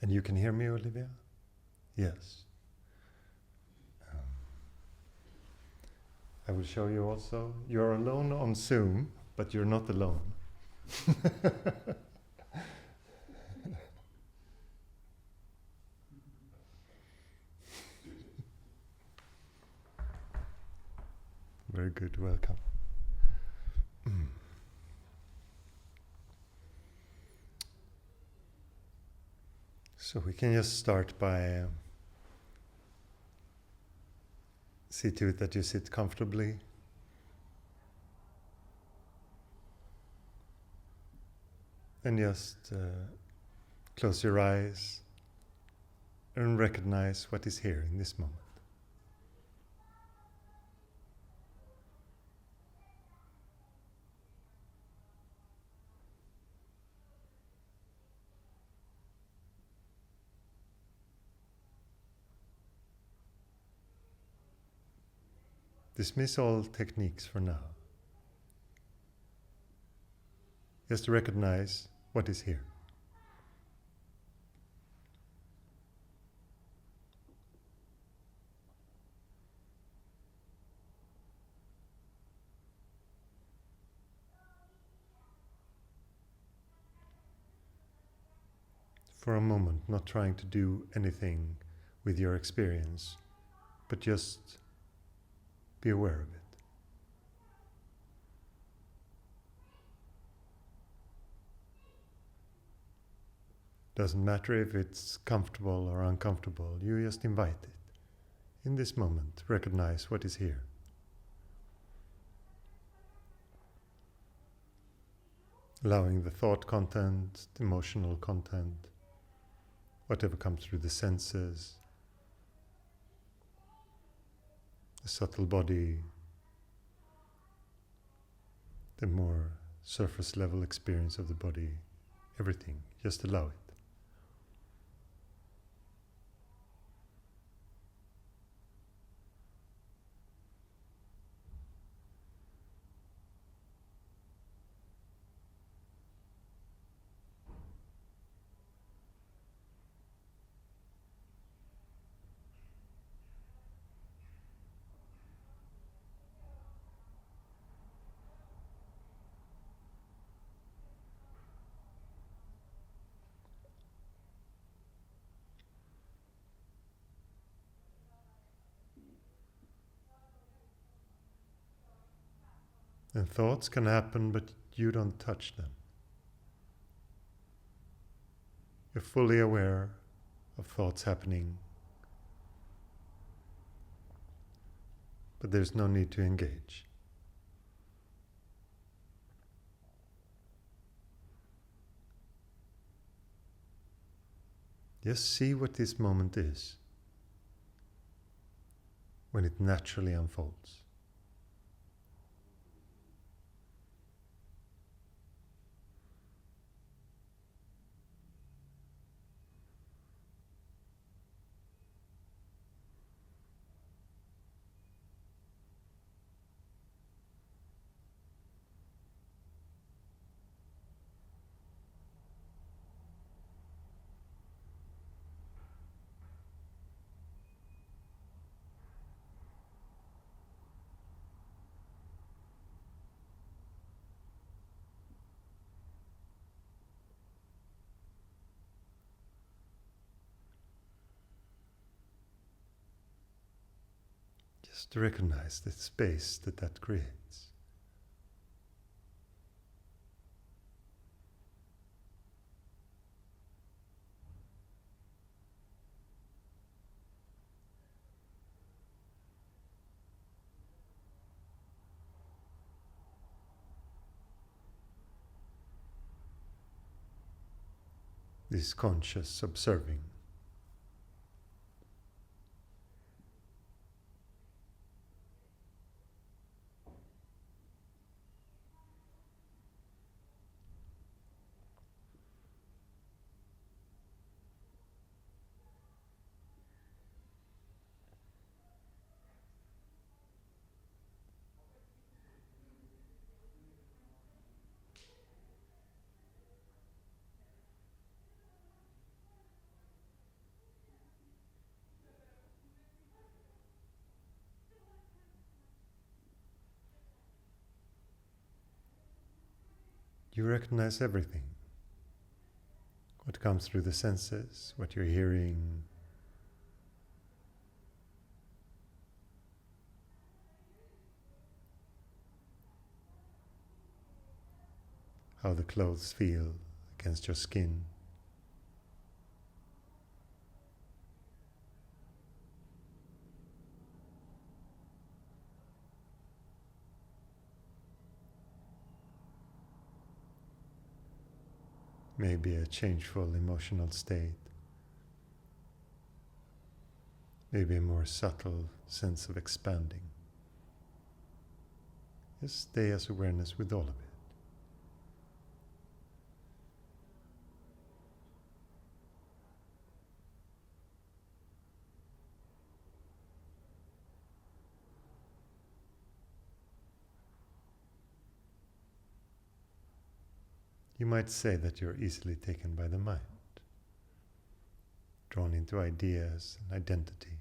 And you can hear me, Olivia? Yes. I will show you also. You're alone on Zoom, but you're not alone. Very good, welcome. So we can just start by see to it that you sit comfortably. And just close your eyes and recognize what is here in this moment. Dismiss all techniques for now. Just recognize what is here. For a moment, not trying to do anything with your experience, but just be aware of it. Doesn't matter if it's comfortable or uncomfortable, you just invite it. In this moment, recognize what is here. Allowing the thought content, the emotional content, whatever comes through the senses, the subtle body, the more surface level experience of the body, everything, just allow it. And thoughts can happen, but you don't touch them. You're fully aware of thoughts happening, but there's no need to engage. Just see what this moment is when it naturally unfolds. Just to recognize the space that creates. This conscious observing. You recognize everything. What comes through the senses, what you're hearing, how the clothes feel against your skin. Maybe a changeful emotional state. Maybe a more subtle sense of expanding. Just stay as awareness with all of it. You might say that you're easily taken by the mind, drawn into ideas and identity.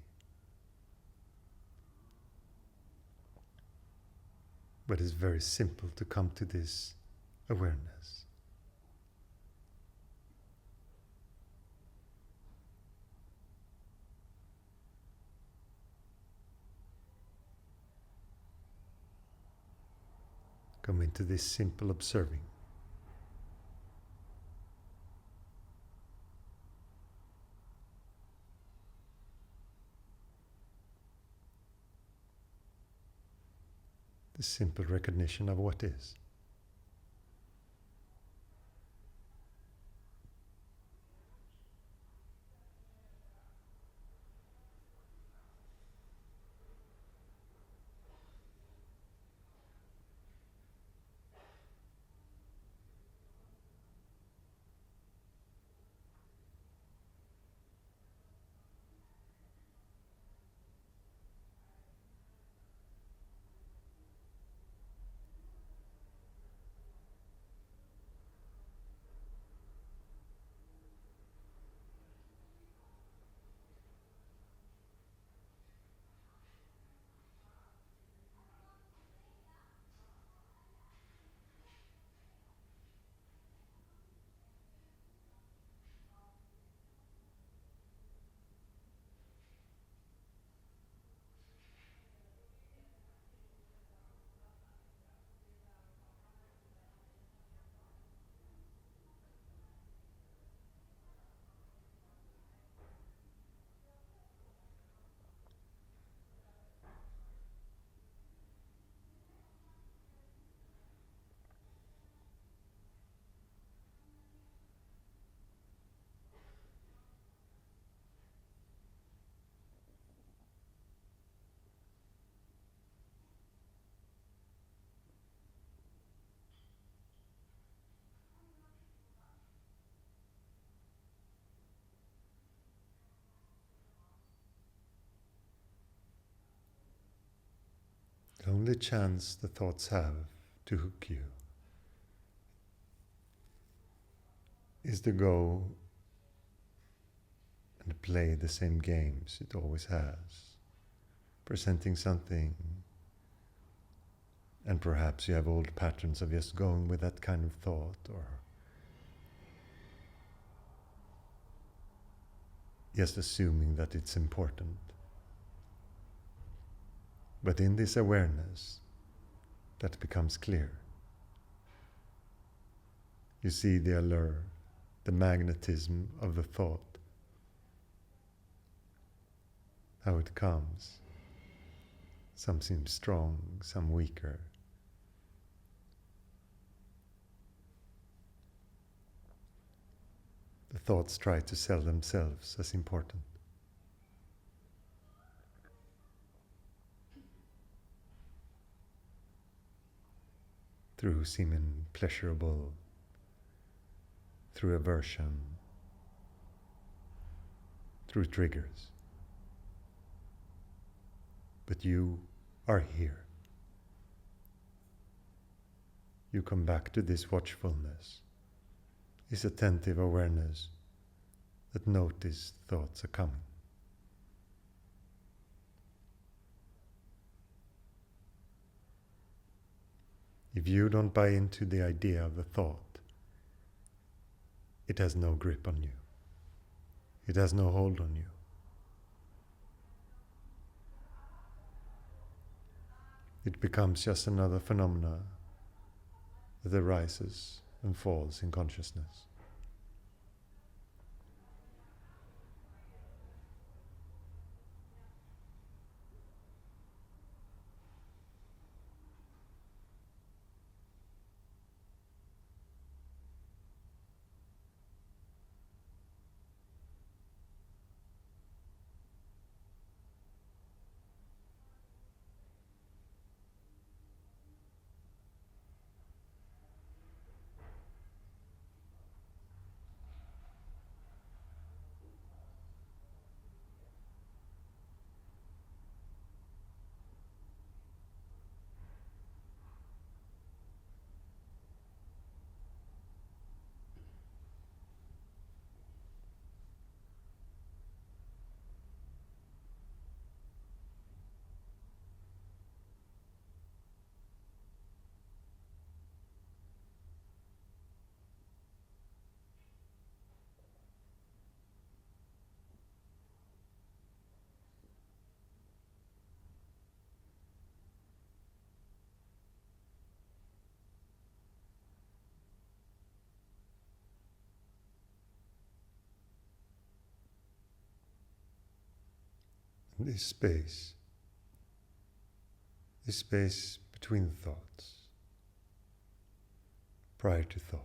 But it's very simple to come to this awareness. Come into this simple observing. The simple recognition of what is. The only chance the thoughts have to hook you is to go and play the same games it always has, presenting something, and perhaps you have old patterns of just going with that kind of thought, or just assuming that it's important. But in this awareness, that becomes clear. You see the allure, the magnetism of the thought, how it comes. Some seem strong, some weaker. The thoughts try to sell themselves as important. Through seeming pleasurable, through aversion, through triggers. But you are here. You come back to this watchfulness, this attentive awareness that notice thoughts are coming. If you don't buy into the idea of the thought, it has no grip on you. It has no hold on you. It becomes just another phenomena that arises and falls in consciousness. This space between thoughts, prior to thought.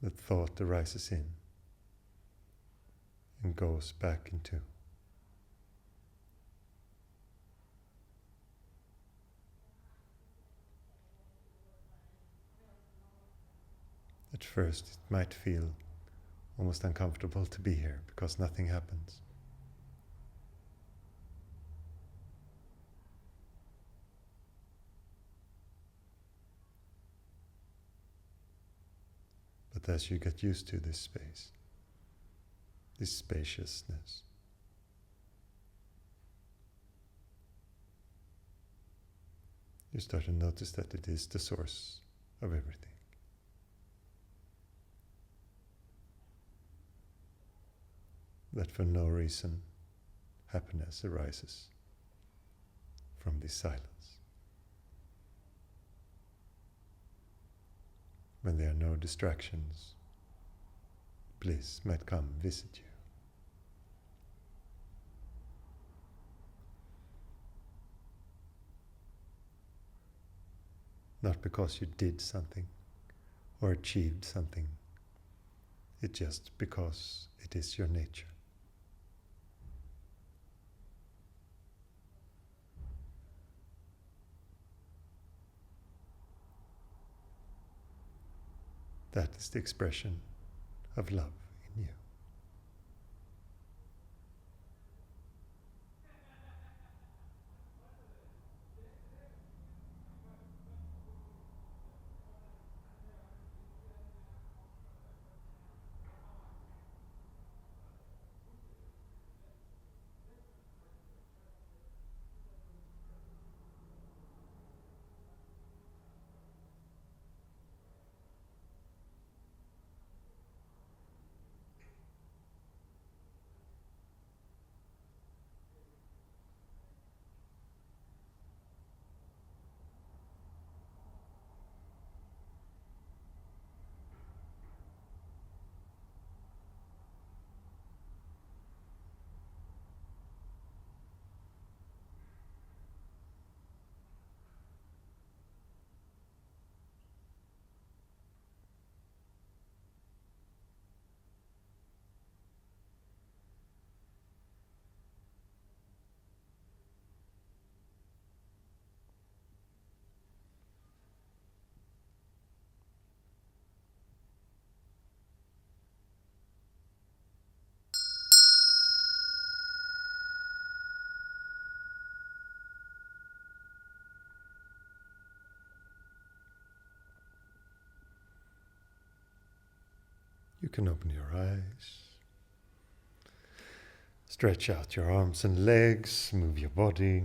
That thought arises in and goes back into. At first it might feel almost uncomfortable to be here because nothing happens. But as you get used to this space, this spaciousness, you start to notice that it is the source of everything. That for no reason happiness arises from this silence. When there are no distractions, bliss might come visit you. Not because you did something or achieved something, it's just because it is your nature. That is the expression of love in you. You can open your eyes, stretch out your arms and legs, move your body,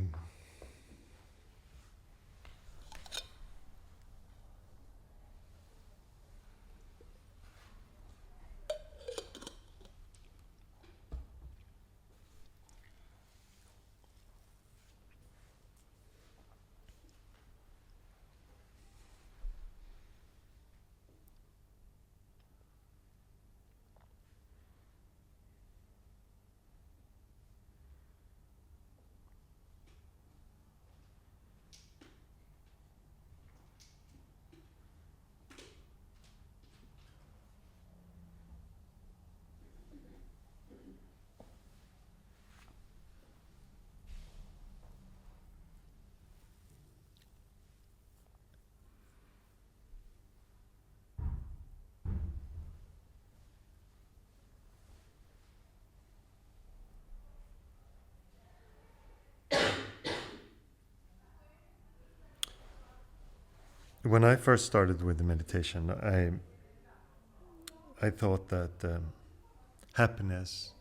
when I first started with the meditation, I thought that happiness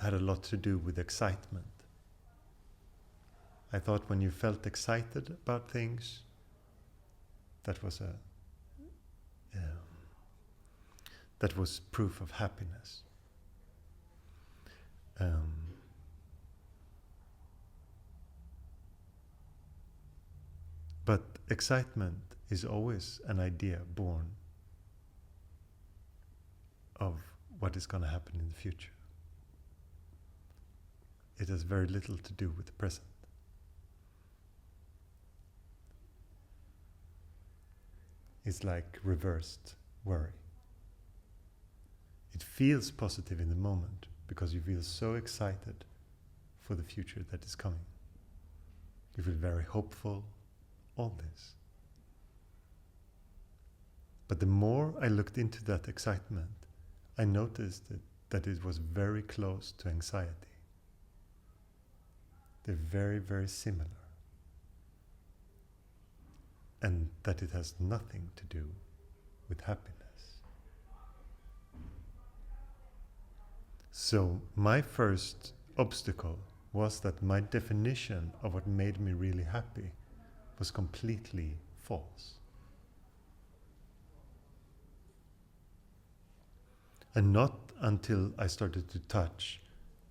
had a lot to do with excitement. I thought when you felt excited about things, that was proof of happiness. But excitement is always an idea born of what is going to happen in the future. It has very little to do with the present. It's like reversed worry. It feels positive in the moment because you feel so excited for the future that is coming. You feel very hopeful, all this. But the more I looked into that excitement, I noticed that it was very close to anxiety. They're very, very similar. And that it has nothing to do with happiness. So my first obstacle was that my definition of what made me really happy was completely false. And not until I started to touch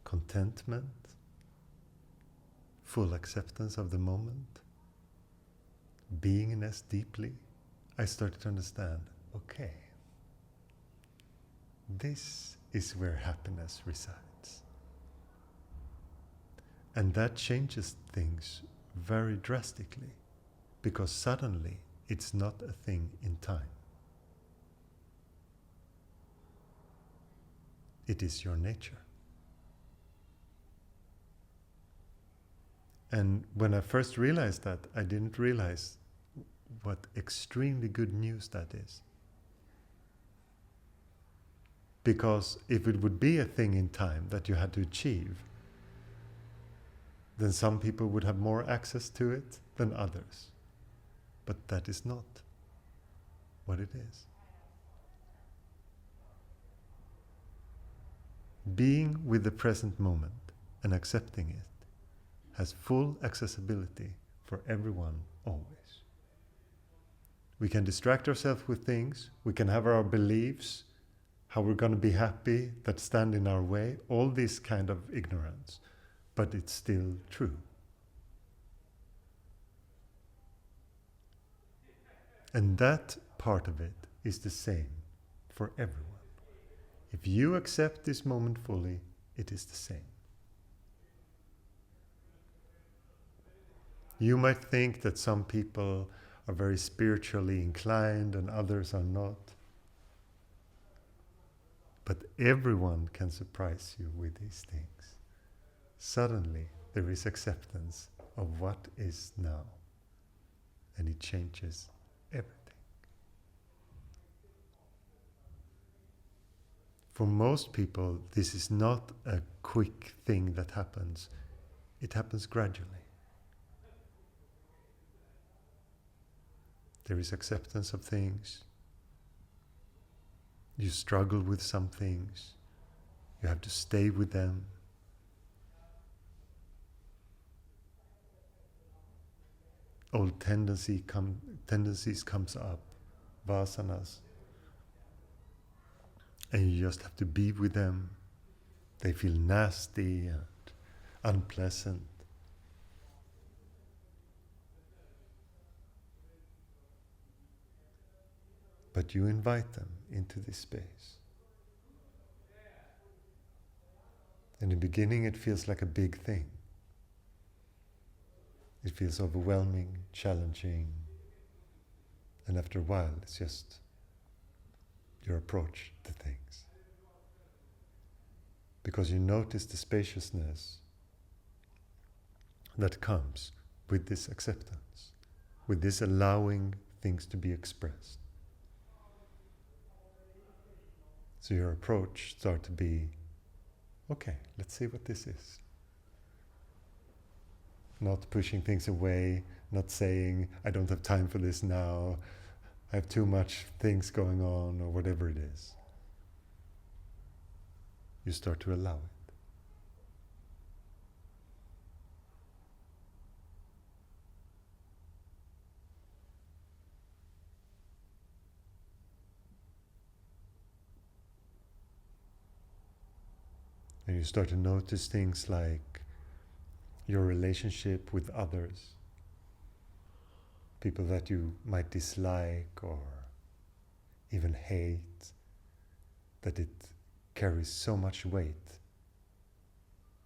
contentment, full acceptance of the moment, beingness deeply, I started to understand, okay, this is where happiness resides. And that changes things very drastically, because suddenly it's not a thing in time. It is your nature. And when I first realized that, I didn't realize what extremely good news that is. Because if it would be a thing in time that you had to achieve, then some people would have more access to it than others. But that is not what it is. Being with the present moment and accepting it has full accessibility for everyone, always. We can distract ourselves with things, we can have our beliefs, how we're going to be happy, that stand in our way, all this kind of ignorance, but it's still true. And that part of it is the same for everyone. If you accept this moment fully, it is the same. You might think that some people are very spiritually inclined and others are not. But everyone can surprise you with these things. Suddenly there is acceptance of what is now, and it changes everything. For most people, this is not a quick thing that happens. It happens gradually. There is acceptance of things. You struggle with some things. You have to stay with them. Old tendencies comes up, vasanas. And you just have to be with them. They feel nasty and unpleasant. But you invite them into this space. In the beginning it feels like a big thing. It feels overwhelming, challenging, and after a while it's just your approach to things. Because you notice the spaciousness that comes with this acceptance, with this allowing things to be expressed. So your approach starts to be, okay, let's see what this is. Not pushing things away, not saying, I don't have time for this now, I have too much things going on, or whatever it is. You start to allow it. And you start to notice things like your relationship with others, people that you might dislike or even hate, that it carries so much weight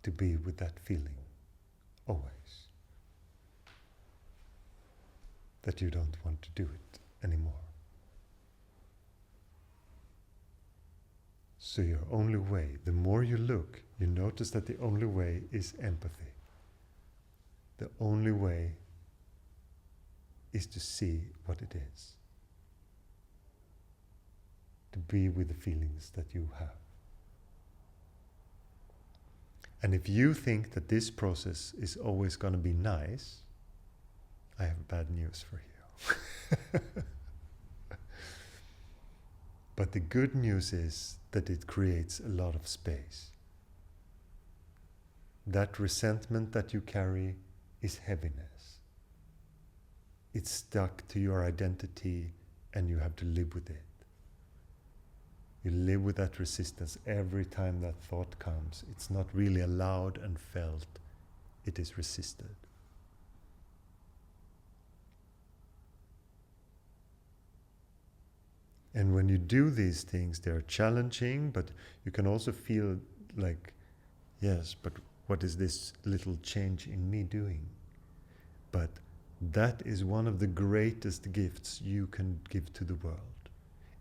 to be with that feeling always, that you don't want to do it anymore. So your only way, the more you look, you notice that the only way is empathy. The only way is to see what it is. To be with the feelings that you have. And if you think that this process is always going to be nice, I have bad news for you. But the good news is that it creates a lot of space. That resentment that you carry is heaviness. It's stuck to your identity and you have to live with it. You live with that resistance every time that thought comes. It's not really allowed and felt. It is resisted. And when you do these things, they're challenging, but you can also feel like, yes, but what is this little change in me doing? But that is one of the greatest gifts you can give to the world.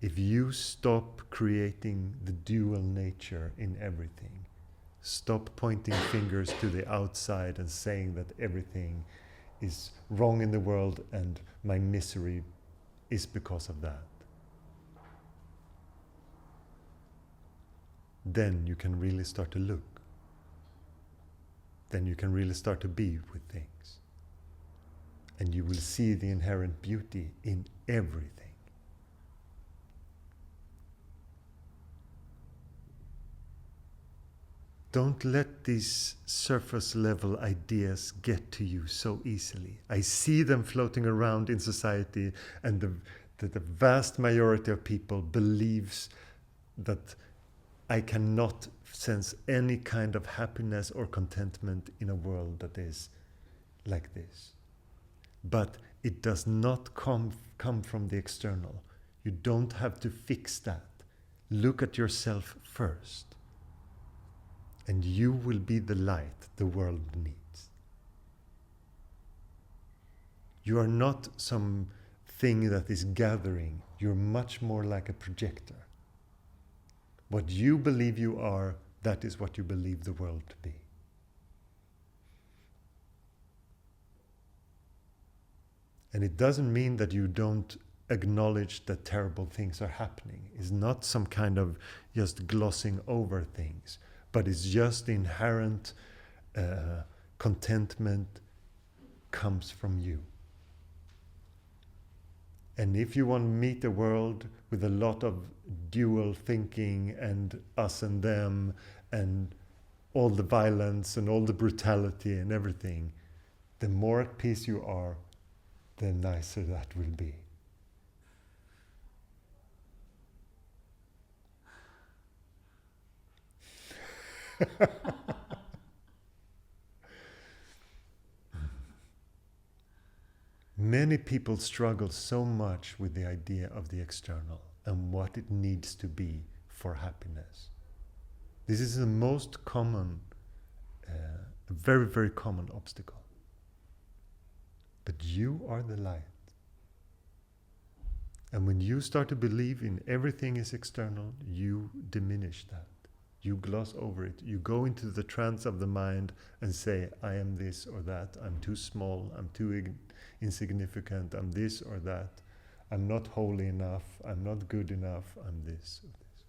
If you stop creating the dual nature in everything, stop pointing fingers to the outside and saying that everything is wrong in the world and my misery is because of that, then you can really start to look. Then you can really start to be with things. And you will see the inherent beauty in everything. Don't let these surface level ideas get to you so easily. I see them floating around in society, and the vast majority of people believes that I cannot sense any kind of happiness or contentment in a world that is like this. But it does not come from the external. You don't have to fix that. Look at yourself first. And you will be the light the world needs. You are not some thing that is gathering. You're much more like a projector. What you believe you are, that is what you believe the world to be. And it doesn't mean that you don't acknowledge that terrible things are happening. It's not some kind of just glossing over things, but it's just the inherent contentment comes from you. And if you want to meet a world with a lot of dual thinking and us and them and all the violence and all the brutality and everything, the more at peace you are, the nicer that will be. Many people struggle so much with the idea of the external and what it needs to be for happiness. This is the most common, very, very common obstacle. But you are the light. And when you start to believe in everything is external, you diminish that. You gloss over it. You go into the trance of the mind and say, I am this or that. I'm too small. I'm too insignificant. I'm this or that. I'm not holy enough. I'm not good enough. I'm this or this.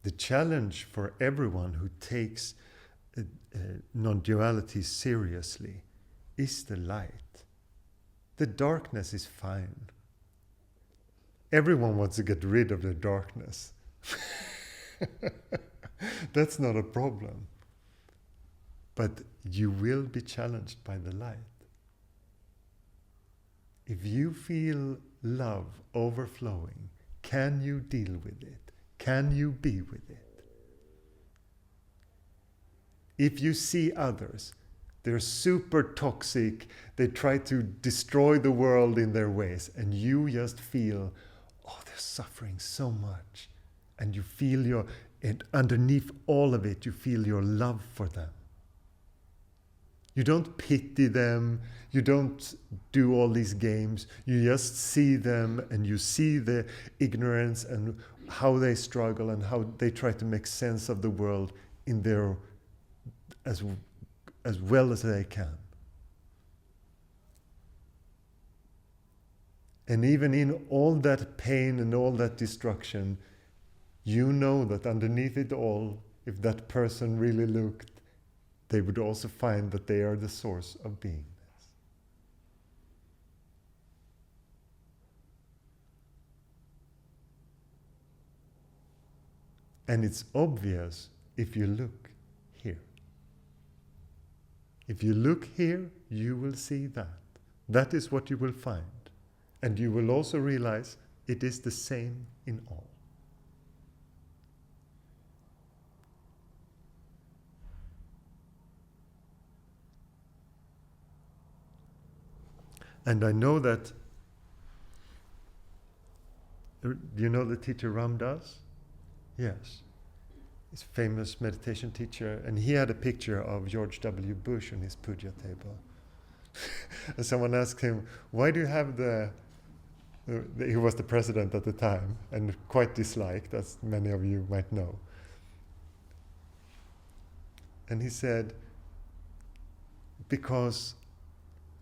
The challenge for everyone who takes non-duality seriously is the light. The darkness is fine. Everyone wants to get rid of the darkness. That's not a problem. But you will be challenged by the light. If you feel love overflowing, can you deal with it? Can you be with it? If you see others, they're super toxic, they try to destroy the world in their ways, and you just feel, oh, they're suffering so much. And you feel and underneath all of it, you feel your love for them. You don't pity them, you don't do all these games, you just see them and you see the ignorance and how they struggle and how they try to make sense of the world in their as well as they can. And even in all that pain and all that destruction, you know that underneath it all, if that person really looked, they would also find that they are the source of beingness. And it's obvious if you look here. If you look here, you will see that. That is what you will find. And you will also realize it is the same in all. And I know that, do you know the teacher Ram Das? Yes. He's a famous meditation teacher, and he had a picture of George W. Bush on his puja table. And someone asked him, why do you have he was the president at the time, and quite disliked, as many of you might know. And he said, because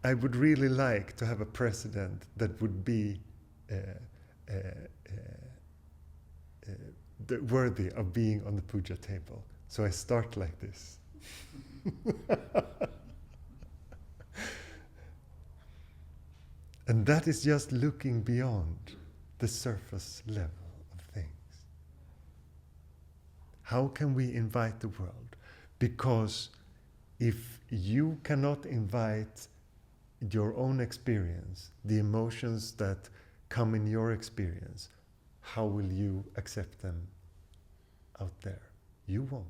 I would really like to have a president that would be worthy of being on the puja table. So I start like this. And that is just looking beyond the surface level of things. How can we invite the world? Because if you cannot invite your own experience, the emotions that come in your experience, how will you accept them out there? You won't.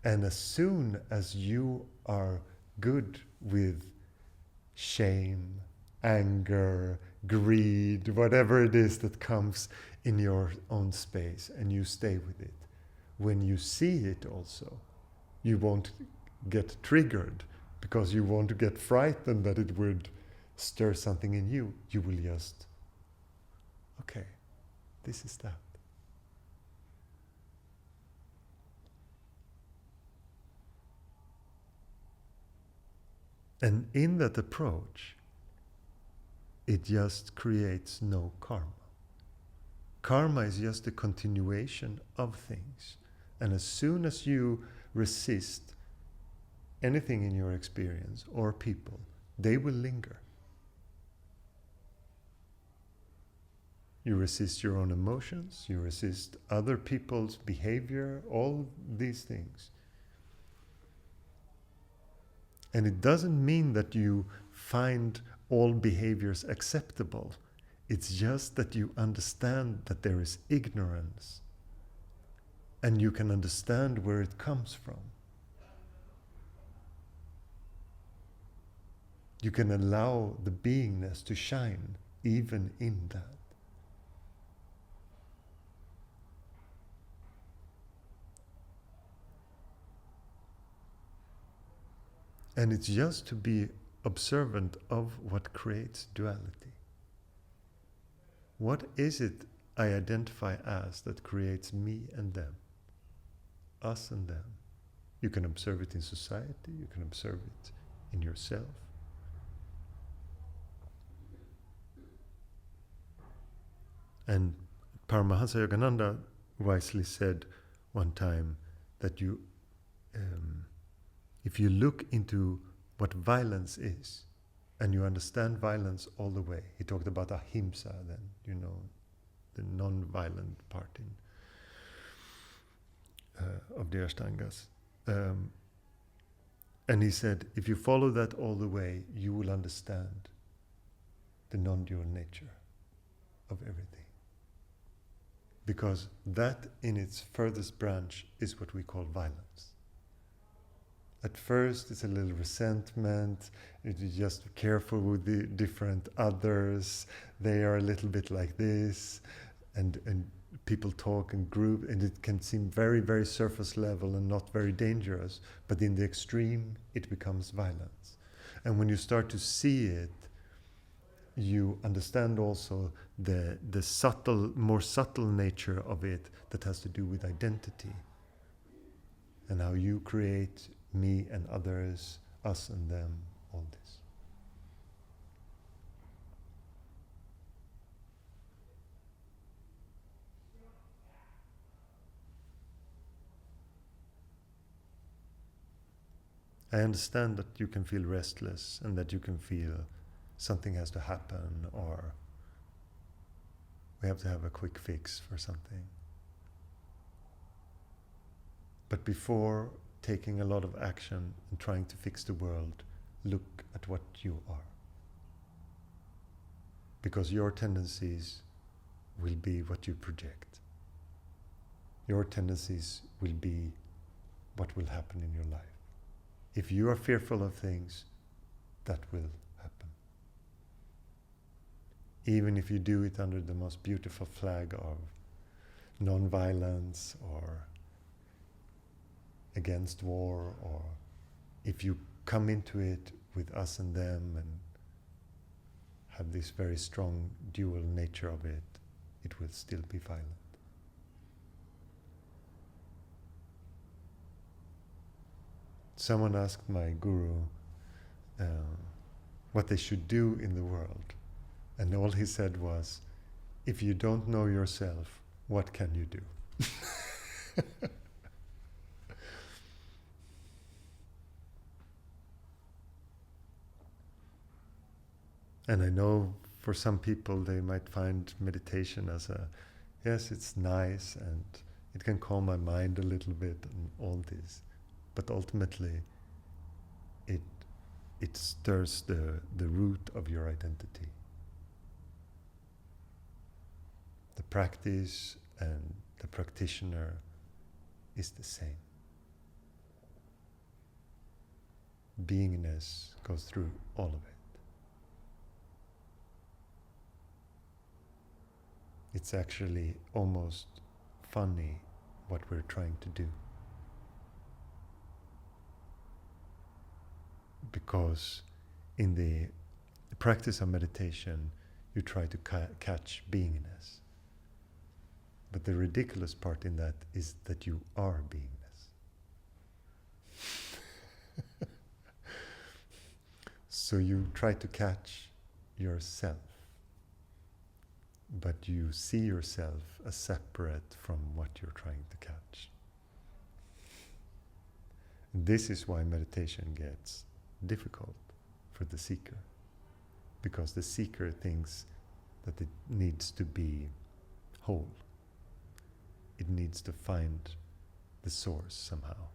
And as soon as you are good with shame, anger, greed, whatever it is that comes in your own space, and you stay with it, when you see it also, you won't get triggered because you won't get frightened that it would stir something in you. You will just, okay, this is that. And in that approach, it just creates no karma. Karma is just a continuation of things. And as soon as you resist anything in your experience or people, they will linger. You resist your own emotions, you resist other people's behavior, all these things. And it doesn't mean that you find all behaviors acceptable. It's just that you understand that there is ignorance. And you can understand where it comes from. You can allow the beingness to shine even in that. And it's just to be observant of what creates duality. What is it I identify as that creates me and them? Us and them. You can observe it in society, you can observe it in yourself. And Paramahansa Yogananda wisely said one time that if you look into what violence is, and you understand violence all the way, he talked about ahimsa then, the non-violent part of the Ashtangas. And he said, if you follow that all the way, you will understand the non-dual nature of everything. Because that in its furthest branch is what we call violence. At first it's a little resentment, you're just careful with the different others, they are a little bit like this, and people talk in group, and it can seem very, very surface level and not very dangerous, but in the extreme it becomes violence. And when you start to see it, you understand also the subtle, more subtle nature of it that has to do with identity and how you create me and others, us and them, all this. I understand that you can feel restless and that you can feel something has to happen, or we have to have a quick fix for something. But before taking a lot of action and trying to fix the world, look at what you are. Because your tendencies will be what you project. Your tendencies will be what will happen in your life. If you are fearful of things, that will happen. Even if you do it under the most beautiful flag of non-violence or against war, or if you come into it with us and them and have this very strong dual nature of it, it will still be violent. Someone asked my guru what they should do in the world, and all he said was, if you don't know yourself, what can you do? And I know for some people they might find meditation as yes, it's nice and it can calm my mind a little bit and all this. But ultimately it stirs the root of your identity. The practice and the practitioner is the same. Beingness goes through all of it. It's actually almost funny what we're trying to do. Because in the practice of meditation, you try to catch beingness. But the ridiculous part in that is that you are beingness. So you try to catch yourself, but you see yourself as separate from what you're trying to catch. This is why meditation gets difficult for the seeker, because the seeker thinks that it needs to be whole. It needs to find the source somehow,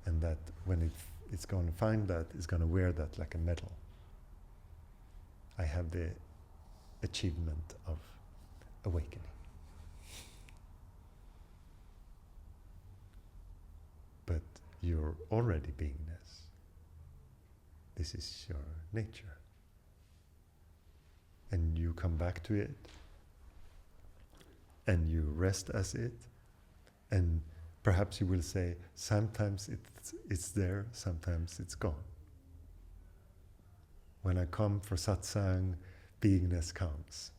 and that when it's going to find that, it's going to wear that like a medal. I have the achievement of awakening. But you're already beingness. This is your nature. And you come back to it, and you rest as it, and perhaps you will say, sometimes it's there, sometimes it's gone. When I come for satsang, beingness comes.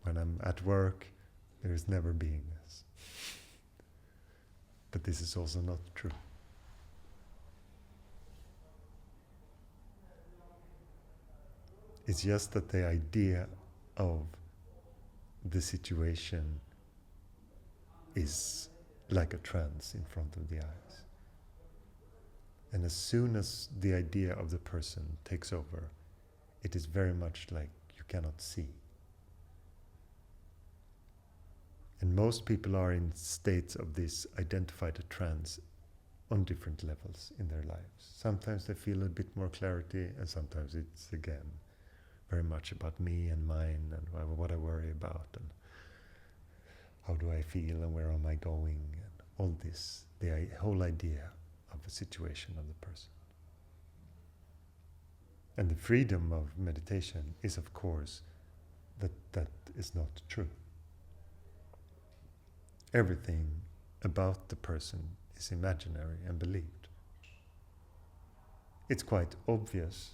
When I'm at work, there is never beingness. But this is also not true. It's just that the idea of the situation is like a trance in front of the eyes. And as soon as the idea of the person takes over, it is very much like you cannot see. And most people are in states of this identified trance on different levels in their lives. Sometimes they feel a bit more clarity, and sometimes it's again very much about me and mine and what I worry about and how do I feel and where am I going and all this, the whole idea of the situation of the person. And the freedom of meditation is, of course, that is not true. Everything about the person is imaginary and believed. It's quite obvious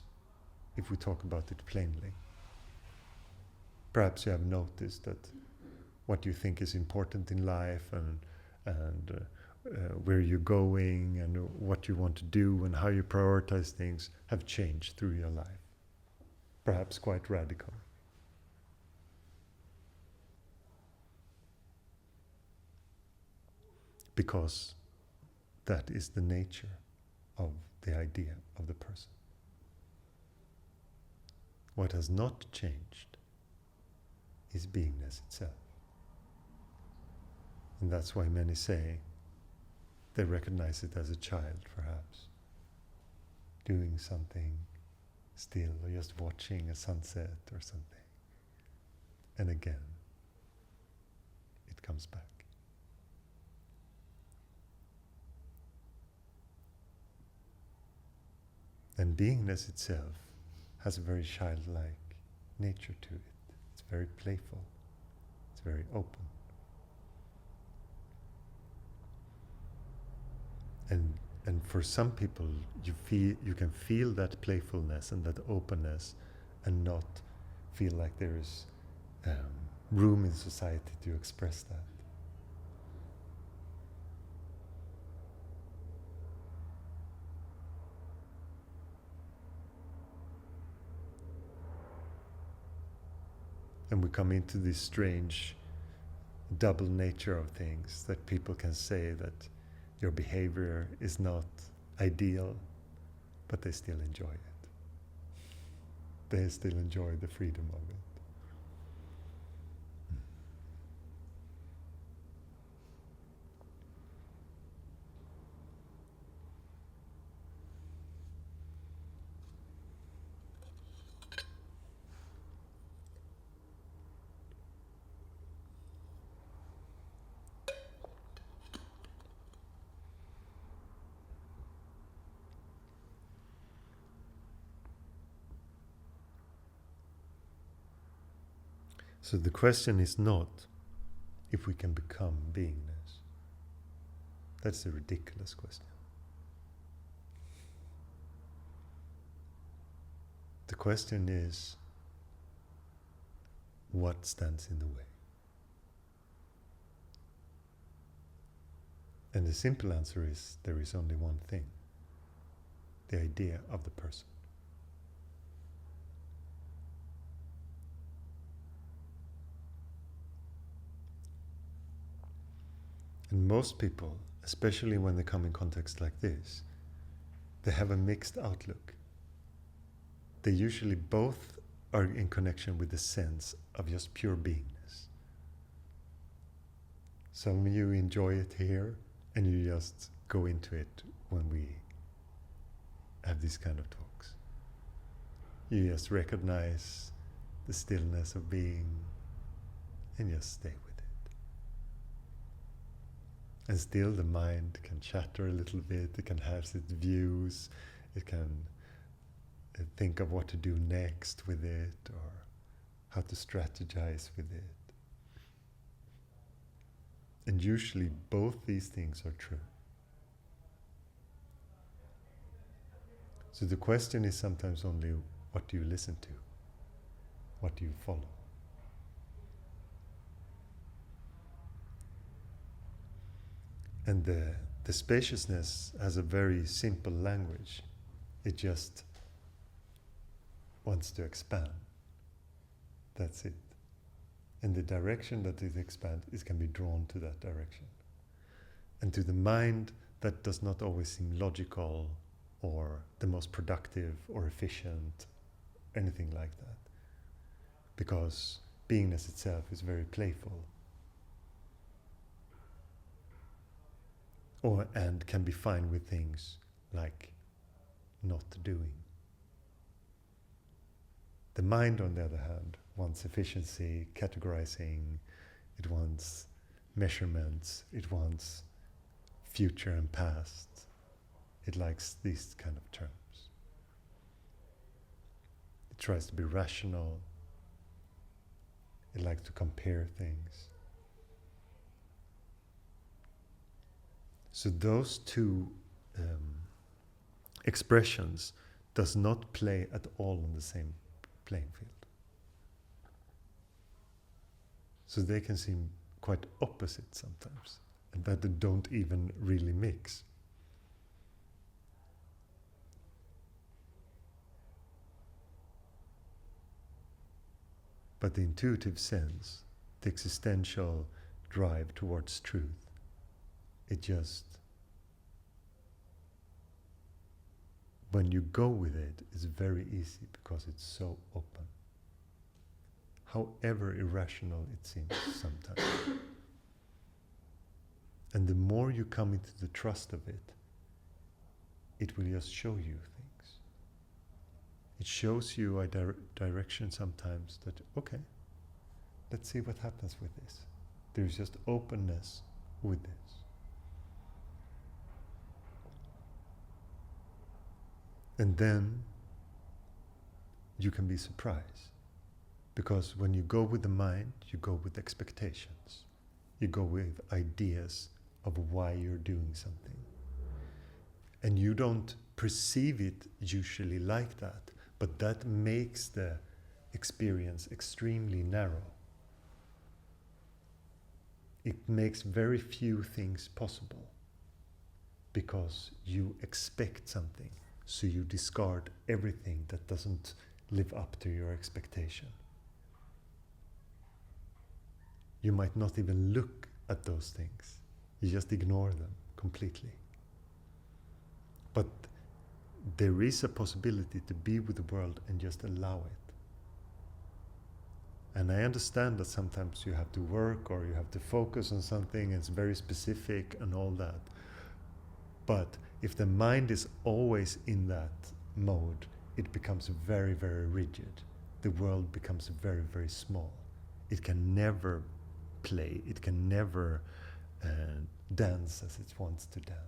if we talk about it plainly. Perhaps you have noticed that what you think is important in life and where you're going and what you want to do and how you prioritize things have changed through your life. Perhaps quite radical. Because that is the nature of the idea of the person. What has not changed is beingness itself. And that's why many say they recognize it as a child, perhaps, doing something still, or just watching a sunset or something. And again, it comes back. And beingness itself has a very childlike nature to it. It's very playful. It's very open. And for some people, you can feel that playfulness and that openness, and not feel like there is room in society to express that. And we come into this strange double nature of things, that people can say that your behavior is not ideal, but they still enjoy it. They still enjoy the freedom of it. So the question is not if we can become beingness. That's a ridiculous question. The question is, what stands in the way? And the simple answer is, there is only one thing: the idea of the person. And most people, especially when they come in context like this, they have a mixed outlook. They usually both are in connection with the sense of just pure beingness. Some of you enjoy it here, and you just go into it when we have these kind of talks. You just recognize the stillness of being and just stay with it. And still the mind can chatter a little bit, it can have its views, it can think of what to do next with it, or how to strategize with it. And usually both these things are true. So the question is sometimes only, what do you listen to? What do you follow? And the spaciousness has a very simple language. It just wants to expand. That's it. And the direction that it expands, it can be drawn to that direction. And to the mind that does not always seem logical or the most productive or efficient, anything like that. Because beingness itself is very playful. And can be fine with things like not doing. The mind, on the other hand, wants efficiency, categorizing, it wants measurements, it wants future and past. It likes these kind of terms. It tries to be rational. It likes to compare things. So those two expressions does not play at all on the same playing field. So they can seem quite opposite sometimes, and that they don't even really mix. But the intuitive sense, the existential drive towards truth, it just, when you go with it, it's very easy because it's so open. However irrational it seems sometimes. And the more you come into the trust of it, it will just show you things. It shows you a direction sometimes that, okay, let's see what happens with this. There's just openness with this. And then you can be surprised. Because when you go with the mind, you go with expectations. You go with ideas of why you're doing something. And you don't perceive it usually like that, but that makes the experience extremely narrow. It makes very few things possible because you expect something, so you discard everything that doesn't live up to your expectation. You might not even look at those things. You just ignore them completely. But there is a possibility to be with the world and just allow it. And I understand that sometimes you have to work or you have to focus on something, and it's very specific and all that. But if the mind is always in that mode, it becomes very, very rigid. The world becomes very, very small. It can never play, it can never dance as it wants to dance.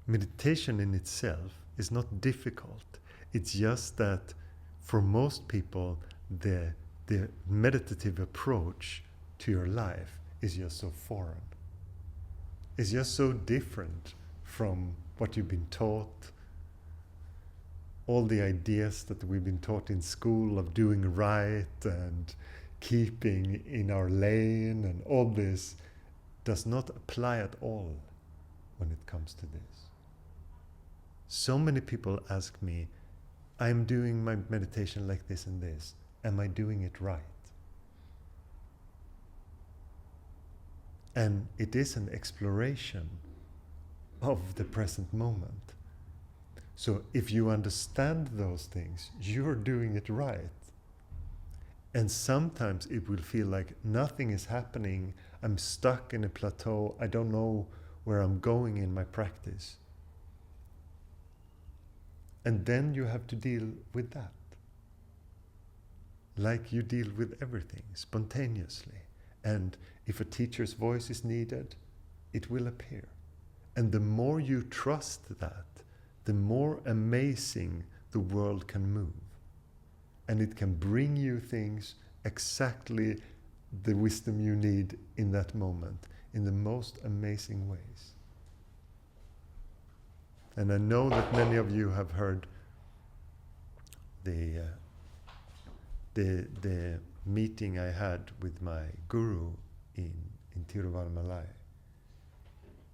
Meditation in itself is not difficult. It's just that for most people, the meditative approach to your life is just so foreign. It's just so different from what you've been taught. All the ideas that we've been taught in school of doing right and keeping in our lane and all this does not apply at all when it comes to this. So many people ask me, I'm doing my meditation like this and this. Am I doing it right? And it is an exploration of the present moment. So if you understand those things, you're doing it right. And sometimes it will feel like nothing is happening. I'm stuck in a plateau. I don't know where I'm going in my practice. And then you have to deal with that. Like you deal with everything, spontaneously. And if a teacher's voice is needed, it will appear. And the more you trust that, the more amazing the world can move. And it can bring you things exactly the wisdom you need in that moment, in the most amazing ways. And I know that many of you have heard the the meeting I had with my guru in Tiruvannamalai.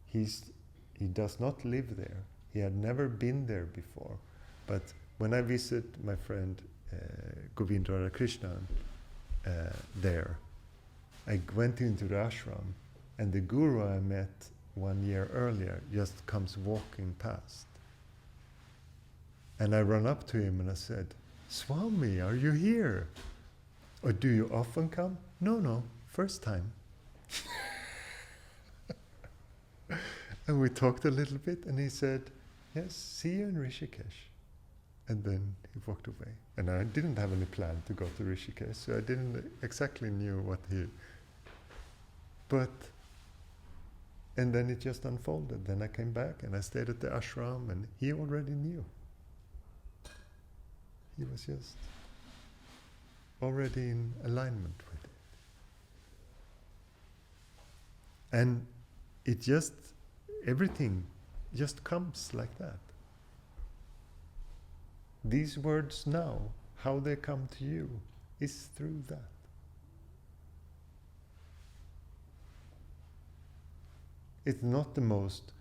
He does not live there. He had never been there before. But when I visit my friend Govindra Krishnan there, I went into the ashram, and the guru I met 1 year earlier just comes walking past. And I ran up to him and I said, "Swami, are you here? Or do you often come?" No, first time." And we talked a little bit, and he said, "Yes, see you in Rishikesh." And then he walked away. And I didn't have any plan to go to Rishikesh, so I didn't exactly knew what he... And then it just unfolded. Then I came back and I stayed at the ashram, and he already knew. He was just already in alignment with it. And it just, everything just comes like that. These words now, how they come to you, is through that. It's not the most,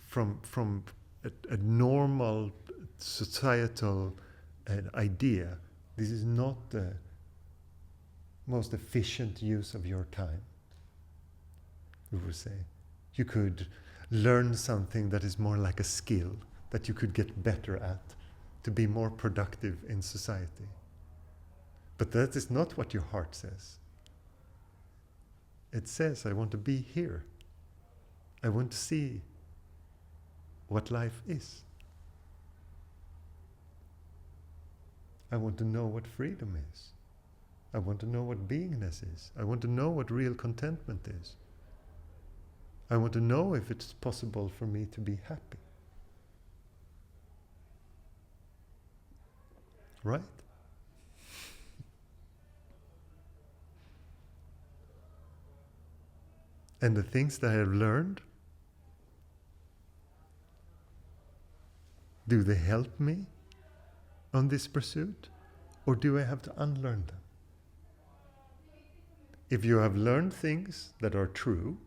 from a normal societal idea, this is not the most efficient use of your time. We would say, you could learn something that is more like a skill that you could get better at to be more productive in society. But that is not what your heart says. It says, I want to be here. I want to see what life is. I want to know what freedom is. I want to know what beingness is. I want to know what real contentment is. I want to know if it's possible for me to be happy. Right? And the things that I have learned, do they help me on this pursuit, or do I have to unlearn them? If you have learned things that are true,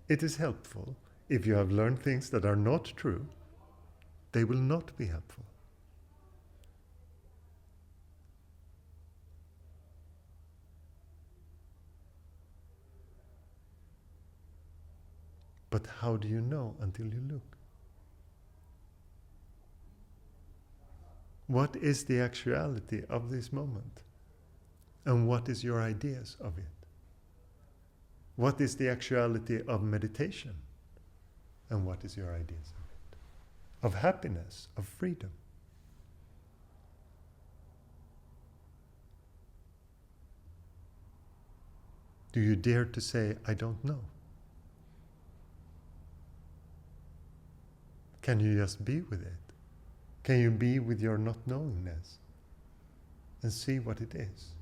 it is helpful. If you have learned things that are not true, they will not be helpful. But how do you know until you look? What is the actuality of this moment? And what is your ideas of it? What is the actuality of meditation? And what is your ideas of it? Of happiness, of freedom? Do you dare to say, I don't know? Can you just be with it? Can you be with your not knowingness and see what it is?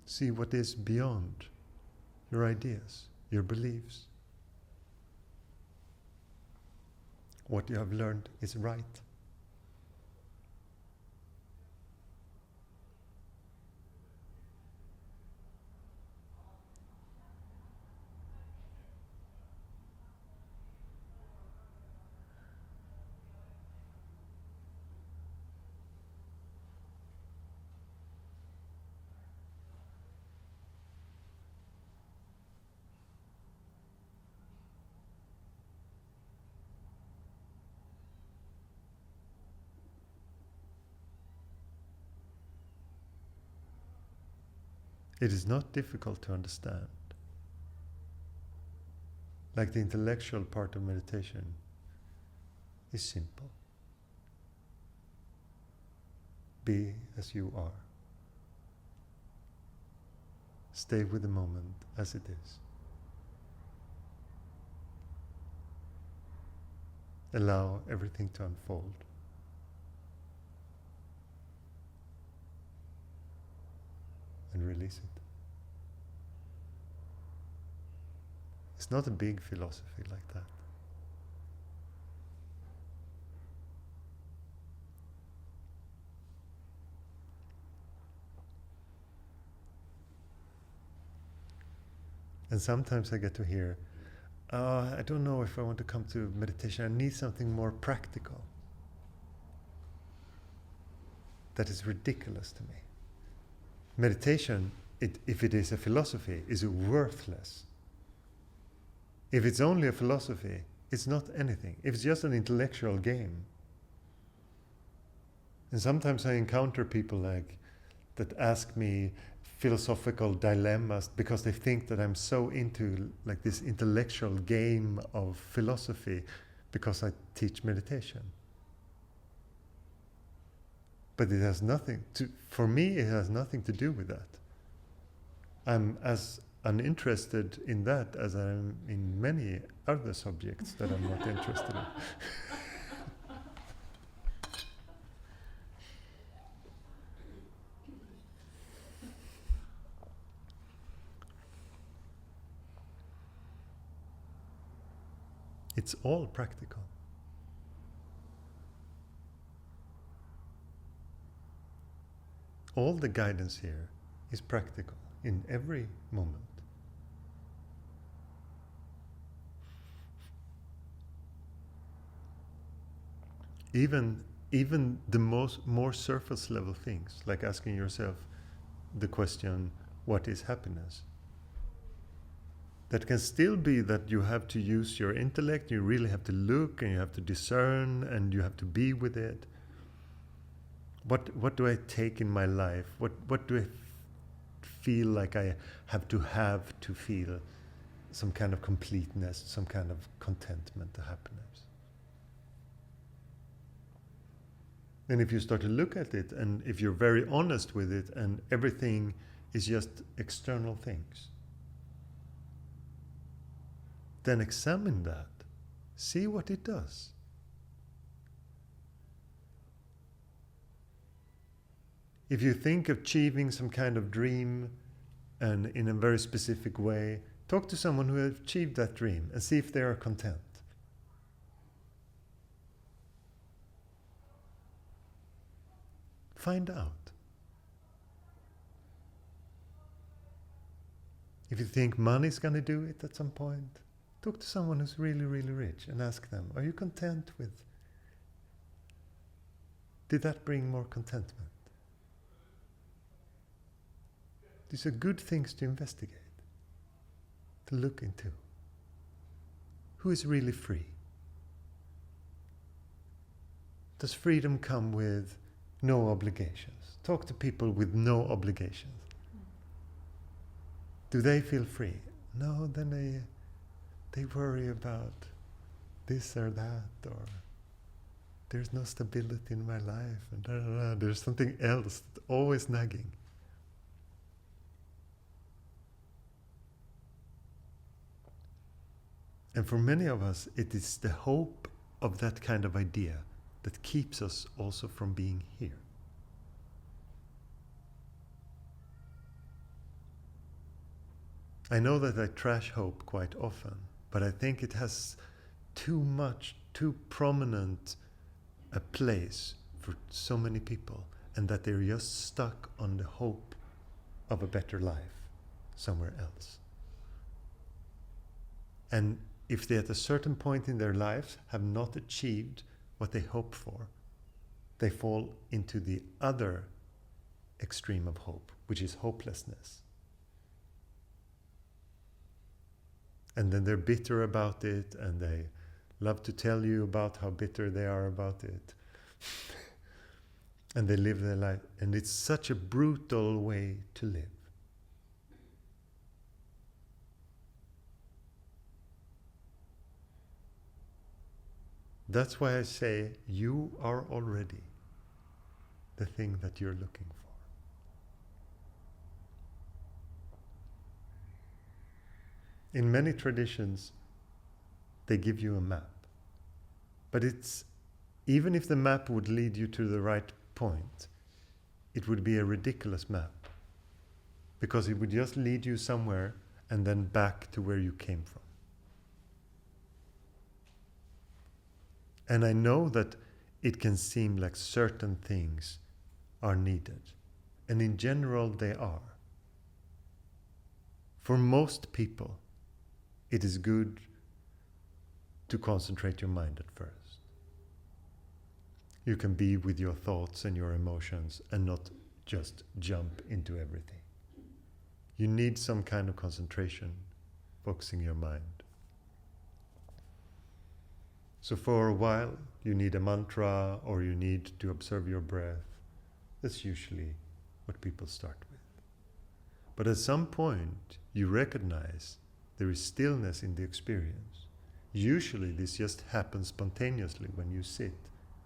See what is beyond your ideas, your beliefs. What you have learned is right. It is not difficult to understand. Like the intellectual part of meditation is simple. Be as you are. Stay with the moment as it is. Allow everything to unfold. And release it. It's not a big philosophy like that. And sometimes I get to hear, I don't know if I want to come to meditation. I need something more practical. That is ridiculous to me. Meditation, if it is a philosophy, is worthless. If it's only a philosophy, it's not anything. If it's just an intellectual game. And sometimes I encounter people that ask me philosophical dilemmas because they think that I'm so into this intellectual game of philosophy because I teach meditation. But it has for me, it has nothing to do with that. I'm as uninterested in that as I am in many other subjects that I'm not interested in. It's all practical. All the guidance here is practical in every moment. Even the more surface level things, like asking yourself the question, what is happiness? That can still be that you have to use your intellect, you really have to look and you have to discern and you have to be with it. What do I take in my life? What do I feel like I have to feel some kind of completeness, some kind of contentment, happiness? And if you start to look at it, and if you're very honest with it, and everything is just external things, then examine that. See what it does. If you think of achieving some kind of dream and in a very specific way, talk to someone who has achieved that dream and see if they are content. Find out. If you think money's going to do it at some point, talk to someone who's really, really rich and ask them, are you content with? Did that bring more contentment? These are good things to investigate, to look into. Who is really free? Does freedom come with no obligations? Talk to people with no obligations. Do they feel free? No, then they worry about this or that, or there's no stability in my life, and there's something else always nagging. And for many of us, it is the hope of that kind of idea that keeps us also from being here. I know that I trash hope quite often, but I think it has too prominent a place for so many people, and that they're just stuck on the hope of a better life somewhere else. And if they at a certain point in their lives have not achieved what they hope for, they fall into the other extreme of hope, which is hopelessness. And then they're bitter about it, and they love to tell you about how bitter they are about it. And they live their life. And it's such a brutal way to live. That's why I say you are already the thing that you're looking for. In many traditions, they give you a map. But even if the map would lead you to the right point, it would be a ridiculous map. Because it would just lead you somewhere and then back to where you came from. And I know that it can seem like certain things are needed. And in general, they are. For most people, it is good to concentrate your mind at first. You can be with your thoughts and your emotions and not just jump into everything. You need some kind of concentration, focusing your mind. So for a while, you need a mantra or you need to observe your breath. That's usually what people start with. But at some point, you recognize there is stillness in the experience. Usually this just happens spontaneously when you sit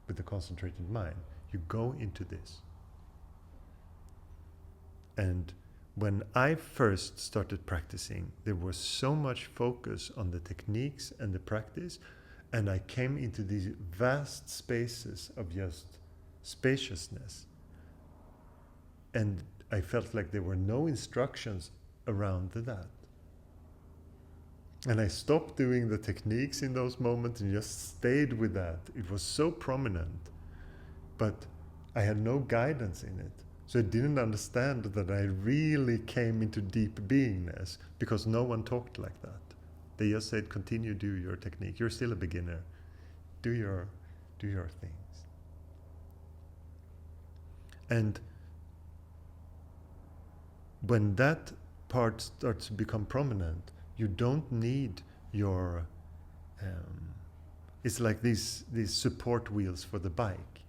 with a concentrated mind. You go into this. And when I first started practicing, there was so much focus on the techniques and the practice, and I came into these vast spaces of just spaciousness. And I felt like there were no instructions around that. And I stopped doing the techniques in those moments and just stayed with that. It was so prominent, but I had no guidance in it. So I didn't understand that I really came into deep beingness because no one talked like that. They just said, continue, do your technique. You're still a beginner. Do your things. And when that part starts to become prominent, you don't need your, it's like these support wheels for the bike.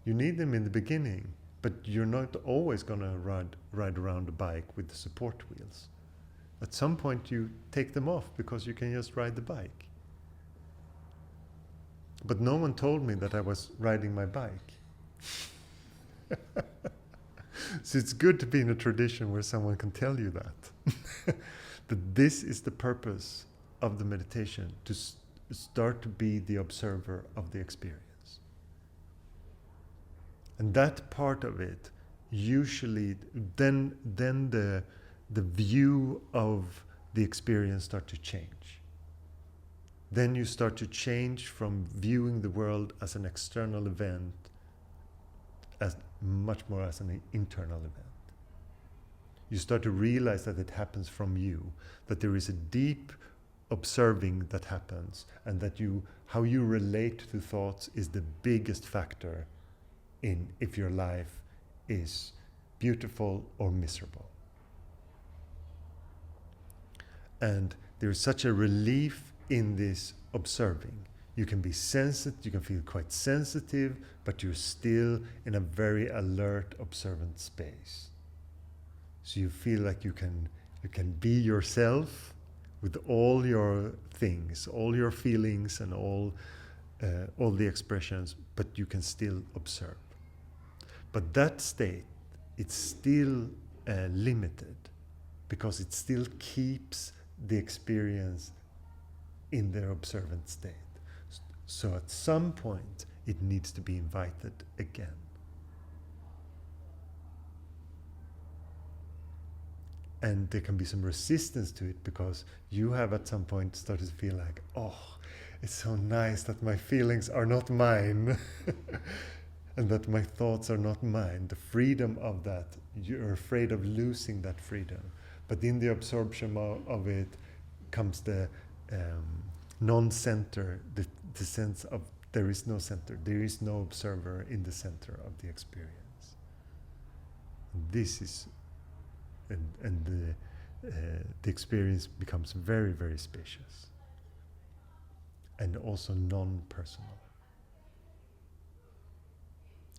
You need them in the beginning, but you're not always going to ride around a bike with the support wheels. At some point you take them off because you can just ride the bike. But no one told me that I was riding my bike. So it's good to be in a tradition where someone can tell you that. That this is the purpose of the meditation, to start to be the observer of the experience. And that part of it, usually, then the view of the experience start to change. Then you start to change from viewing the world as an external event as much more as an internal event. You start to realize that it happens from you, that there is a deep observing that happens, and that how you relate to thoughts is the biggest factor in if your life is beautiful or miserable. And there's such a relief in this observing. You can be sensitive, you can feel quite sensitive, but you're still in a very alert, observant space. So you feel like you can be yourself with all your things, all your feelings and all the expressions, but you can still observe. But that state, it's still limited because it still keeps the experience in their observant state. So at some point, it needs to be invited again. And there can be some resistance to it because you have at some point started to feel like, oh, it's so nice that my feelings are not mine and that my thoughts are not mine. The freedom of that, you're afraid of losing that freedom. But in the absorption of it comes the non-center, the sense of there is no center, there is no observer in the center of the experience. And this is, and the experience becomes very, very spacious and also non-personal.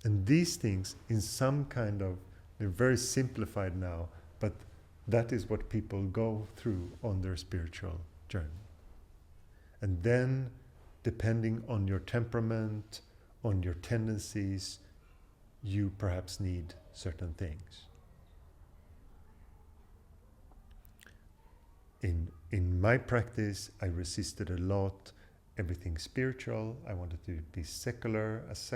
And these things, in some kind of, they're very simplified now, but that is what people go through on their spiritual journey. And then, depending on your temperament, on your tendencies, you perhaps need certain things. In my practice, I resisted a lot everything spiritual. I wanted to be secular as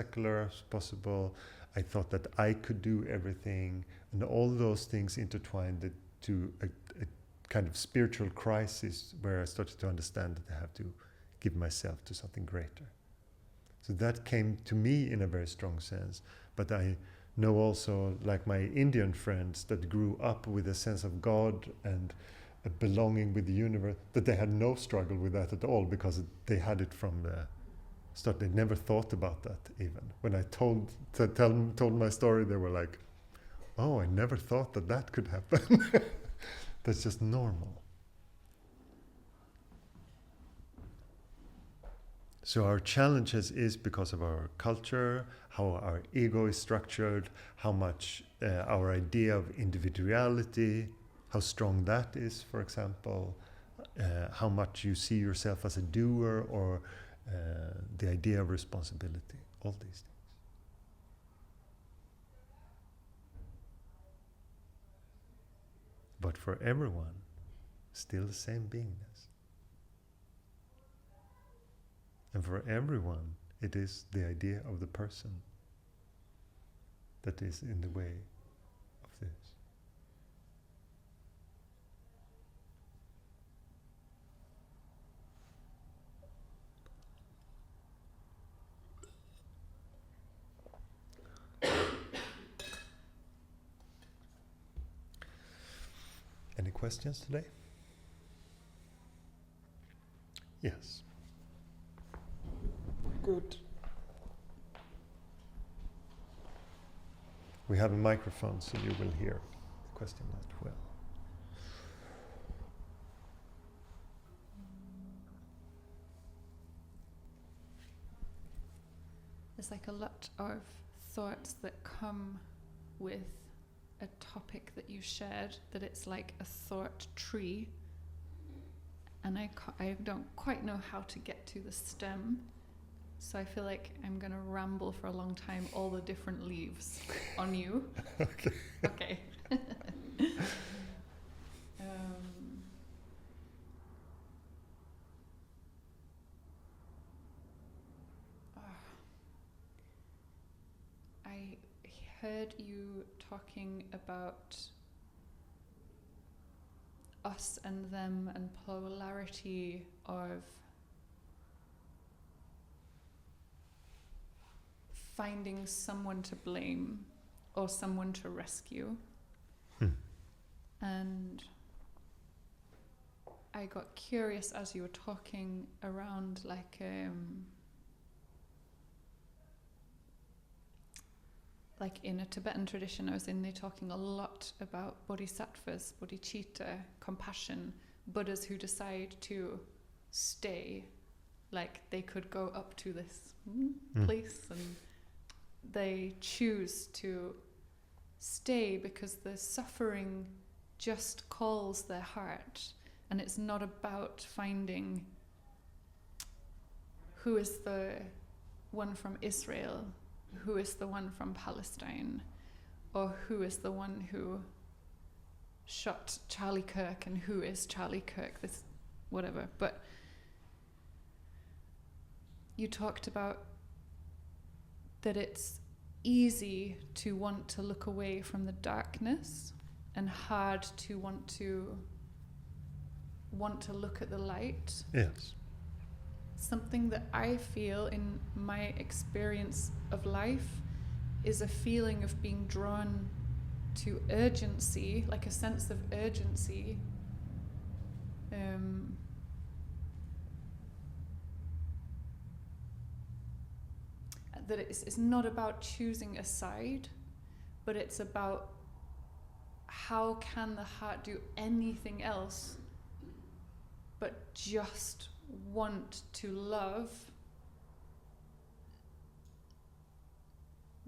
possible. I thought that I could do everything, and all those things intertwined to a kind of spiritual crisis where I started to understand that I have to give myself to something greater. So that came to me in a very strong sense. But I know also, like my Indian friends that grew up with a sense of God and a belonging with the universe, that they had no struggle with that at all, because they had it from the start. They never thought about that even. When I told my story, they were like, oh, I never thought that could happen. That's just normal. So our challenges is because of our culture, how our ego is structured, how much our idea of individuality, how strong that is, for example, how much you see yourself as a doer, or the idea of responsibility, all these things. But for everyone, still the same beingness. And for everyone, it is the idea of the person that is in the way of this. Any questions today? Yes. Good. We have a microphone, so you will hear the question as well. There's like a lot of thoughts that come with a topic that you shared, that it's like a thought tree, and I don't quite know how to get to the stem, so I feel like I'm gonna ramble for a long time, all the different leaves on you. Okay. Okay. I heard you talking about us and them and polarity of finding someone to blame or someone to rescue. And I got curious as you were talking around like in a Tibetan tradition I was in, they're talking a lot about bodhisattvas, bodhicitta, compassion, Buddhas who decide to stay, like they could go up to this place and they choose to stay because the suffering just calls their heart, and it's not about finding who is the one from Israel, who is the one from Palestine, or who is the one who shot Charlie Kirk and who is Charlie Kirk, this whatever. But you talked about that it's easy to want to look away from the darkness and hard to want to look at the light. Yes. Something that I feel in my experience of life is a feeling of being drawn to urgency, like a sense of urgency. That it's not about choosing a side, but it's about how can the heart do anything else but just want to love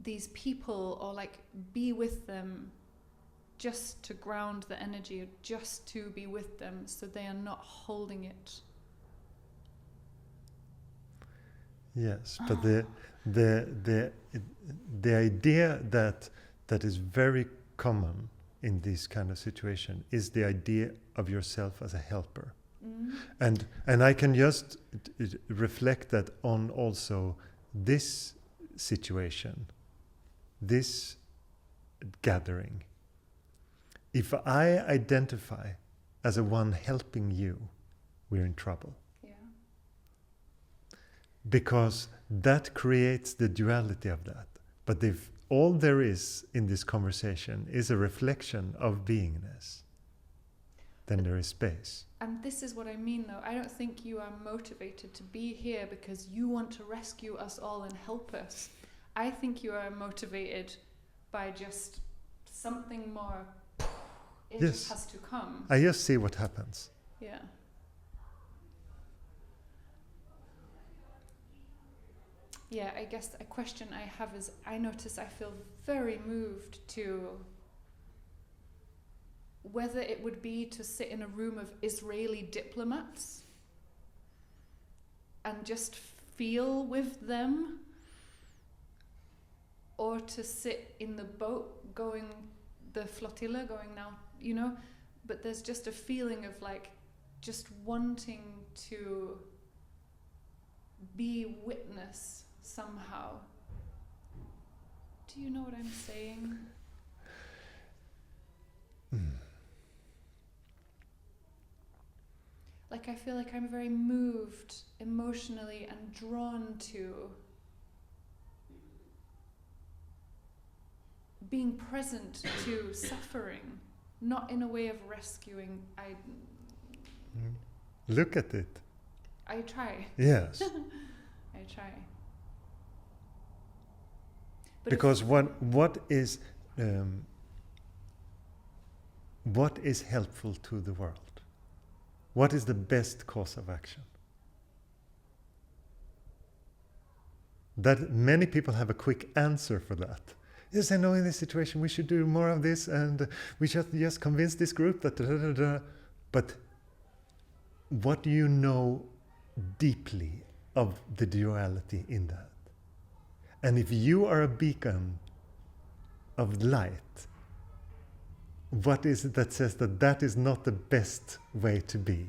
these people, or like be with them, just to ground the energy, or just to be with them so they are not holding it. Yes, but the idea that is very common in this kind of situation is the idea of yourself as a helper. And I can just reflect that on also this situation, this gathering. If I identify as a one helping you, we're in trouble. Yeah. Because that creates the duality of that. But if all there is in this conversation is a reflection of beingness, then there is space. And this is what I mean, though. I don't think you are motivated to be here because you want to rescue us all and help us. I think you are motivated by just something more. It Yes. just has to come. I just see what happens. Yeah. Yeah, I guess a question I have is, I notice I feel very moved to whether it would be to sit in a room of Israeli diplomats and just feel with them, or to sit in the boat going, the flotilla going now, you know, but there's just a feeling of like just wanting to be witness somehow. Do you know what I'm saying? Like, I feel like I'm very moved emotionally and drawn to being present to suffering, not in a way of rescuing. Look at it. I try. Yes. I try. But Because what is helpful to the world? What is the best course of action? That many people have a quick answer for that. Yes, I know in this situation we should do more of this, and we should just convince this group that da, da, da, da. But what do you know deeply of the duality in that? And if you are a beacon of light, what is it that says that that is not the best way to be?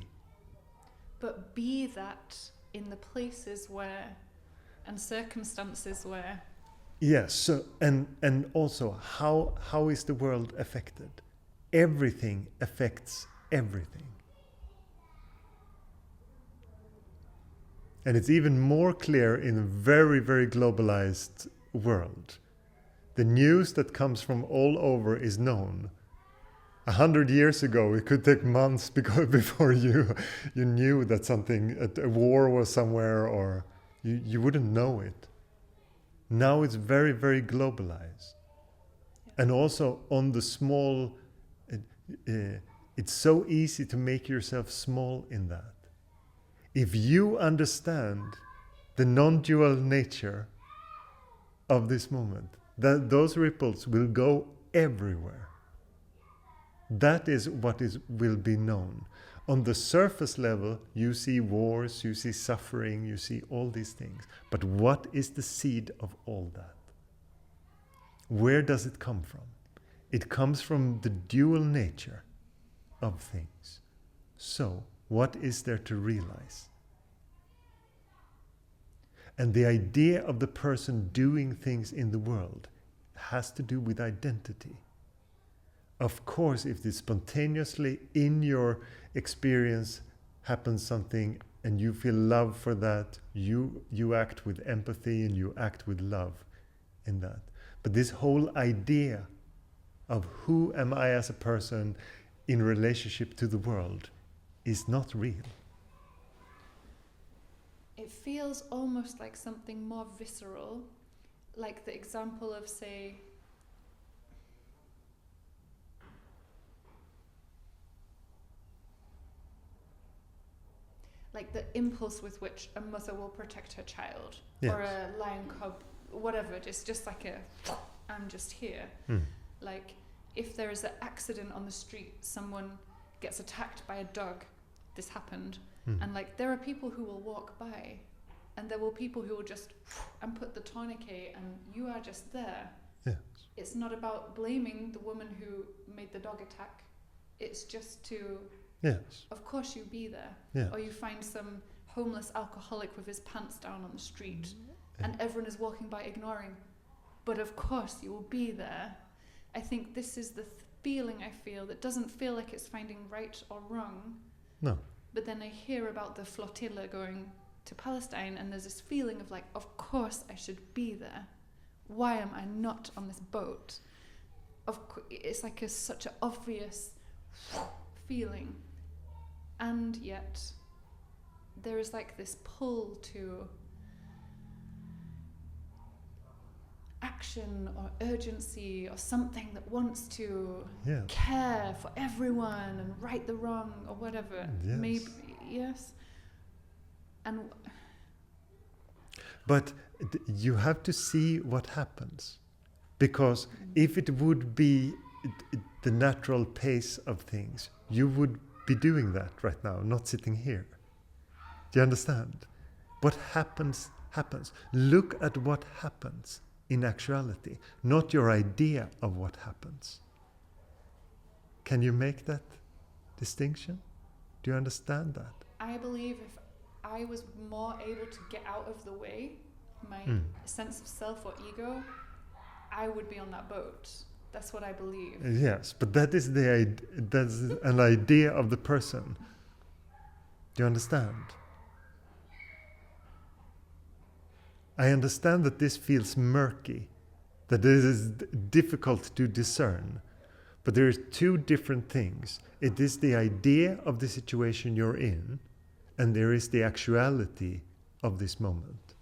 But be that in the places where, and circumstances where. Yes, so and also how is the world affected? Everything affects everything. And it's even more clear in a very, very globalized world. The news that comes from all over is known. 100 years ago, it could take months before you knew that a war was somewhere, or you wouldn't know it. Now it's very, very globalized. Yeah. And also on the small, it's so easy to make yourself small in that. If you understand the non-dual nature of this moment, those ripples will go everywhere. That is what will be known. On the surface level, you see wars, you see suffering, you see all these things. But what is the seed of all that? Where does it come from? It comes from the dual nature of things. So, what is there to realize? And the idea of the person doing things in the world has to do with identity. Of course, if this spontaneously in your experience happens something and you feel love for that, you act with empathy and you act with love in that. But this whole idea of who am I as a person in relationship to the world is not real. It feels almost like something more visceral, like the example of, say, like the impulse with which a mother will protect her child, yes, or a lion cub, whatever. It's just like I'm just here. Like, if there is an accident on the street, someone gets attacked by a dog, this happened, and like there are people who will walk by, and there will people who will just and put the tourniquet, and you are just there. Yes. It's not about blaming the woman who made the dog attack. It's just to, yes, of course you be there. Yes. Or you find some homeless alcoholic with his pants down on the street, and everyone is walking by ignoring. But of course you will be there. I think this is the feeling I feel that doesn't feel like it's finding right or wrong. No. But then I hear about the flotilla going to Palestine, and there's this feeling of like, of course I should be there. Why am I not on this boat? It's like such an obvious feeling. and yet there is like this pull to action or urgency or something that wants to Yes. care for everyone and right the wrong or whatever. Yes. Maybe, yes. And But you have to see what happens. Because if it would be the natural pace of things, you would be doing that right now, not sitting here. Do you understand? What happens, happens. Look at what happens in actuality, not your idea of what happens. Can you make that distinction? Do you understand that? I believe if I was more able to get out of the way, my sense of self or ego, I would be on that boat. That's what I believe. Yes, but that's an idea of the person. Do you understand? I understand that this feels murky, that this is difficult to discern. But there are two different things. It is the idea of the situation you're in, and there is the actuality of this moment.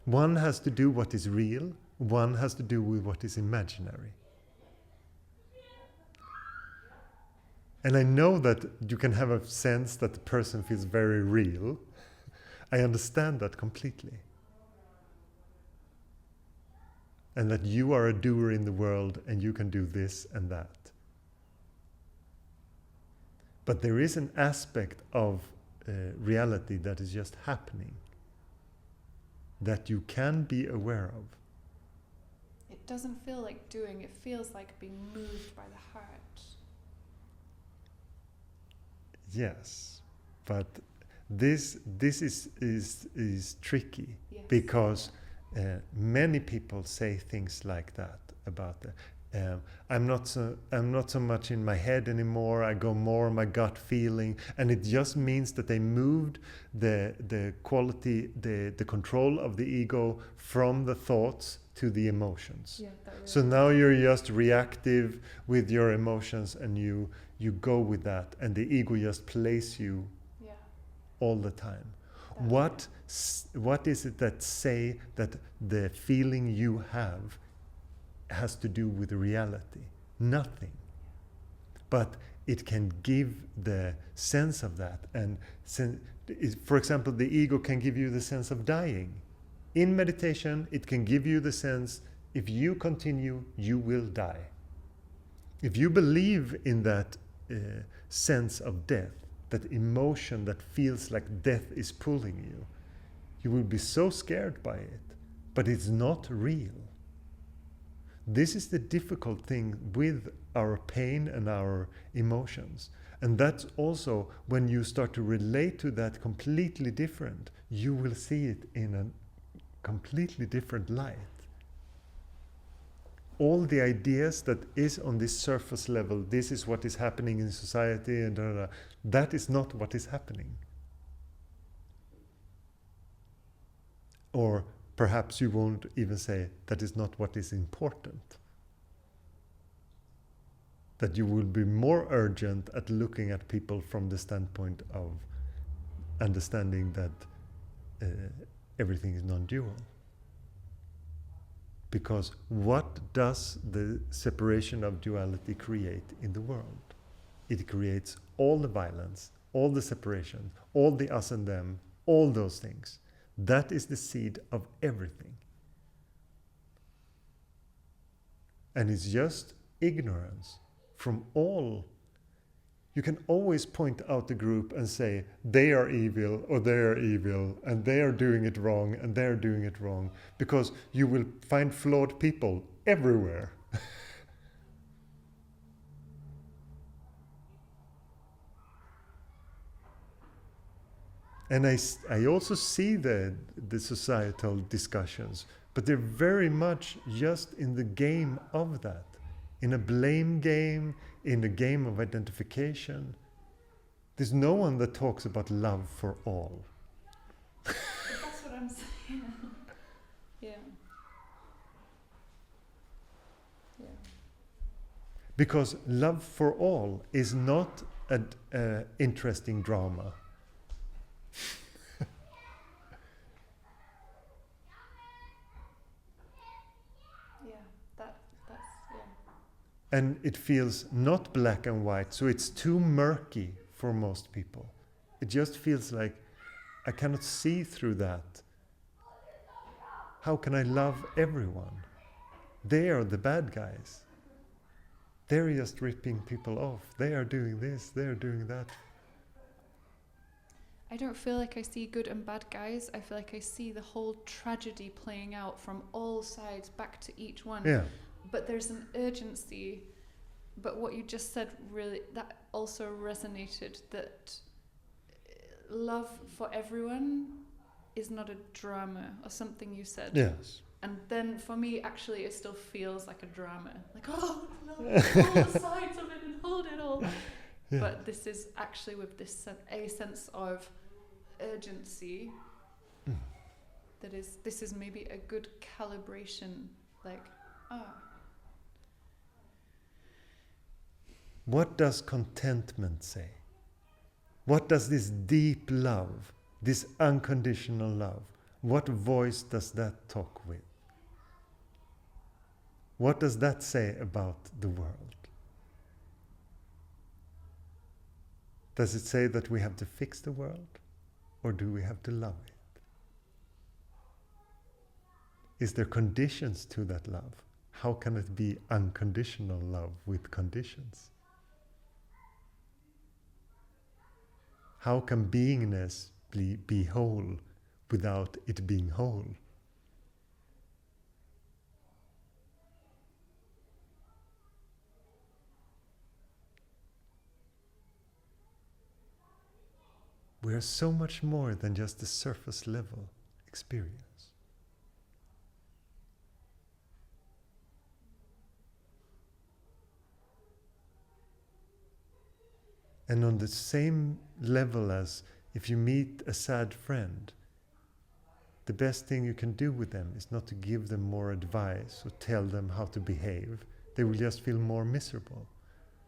One has to do what is real, one has to do with what is imaginary. And I know that you can have a sense that the person feels very real. I understand that completely. And that you are a doer in the world and you can do this and that. But there is an aspect of reality that is just happening, that you can be aware of. It doesn't feel like doing, it feels like being moved by the heart. Yes, but this is tricky, Yes. because many people say things like that about I'm not so much in my head anymore. I go more on my gut feeling, and it just means that they moved the quality, the control of the ego from the thoughts to the emotions. Yeah, that really So now you're just reactive with your emotions, and you go with that, and the ego just plays you all the time. What is it that say that the feeling you have has to do with reality? Nothing. But it can give the sense of that. And for example, the ego can give you the sense of dying. In meditation, it can give you the sense, if you continue, you will die. If you believe in that sense of death, that emotion that feels like death is pulling you, you will be so scared by it, but it's not real. This is the difficult thing with our pain and our emotions. And that's also when you start to relate to that completely different, you will see it in a completely different light. All the ideas that is on this surface level, this is what is happening in society, and that is not what is happening. Or perhaps you won't even say that is not what is important. That you will be more urgent at looking at people from the standpoint of understanding that everything is non-dual. Because what does the separation of duality create in the world? It creates all the violence, all the separation, all the us and them, all those things. That is the seed of everything. And it's just ignorance from all. You can always point out the group and say, they are evil, or they are evil, and they are doing it wrong, and they are doing it wrong, because you will find flawed people everywhere. And I also see the societal discussions, but they're very much just in the game of that. In a blame game, in a game of identification. There's no one that talks about love for all. But that's what I'm saying. Yeah. Because love for all is not an interesting drama. And it feels not black and white, so it's too murky for most people. It just feels like I cannot see through that. How can I love everyone? They are the bad guys. They're just ripping people off. They are doing this, they're doing that. I don't feel like I see good and bad guys. I feel like I see the whole tragedy playing out from all sides back to each one. Yeah. But there's an urgency. But what you just said really, that also resonated, that love for everyone is not a drama, or something you said. Yes. And then for me, actually, it still feels like a drama. Like, oh, no, all the sides of it and hold it all. Yeah. But this is actually with this a sense of urgency. That is, this is maybe a good calibration. Like, What does contentment say? What does this deep love, this unconditional love, what voice does that talk with? What does that say about the world? Does it say that we have to fix the world, or do we have to love it? Is there conditions to that love? How can it be unconditional love with conditions? How can beingness be whole without it being whole? We are so much more than just a surface level experience. And on the same level as if you meet a sad friend, the best thing you can do with them is not to give them more advice or tell them how to behave. They will just feel more miserable.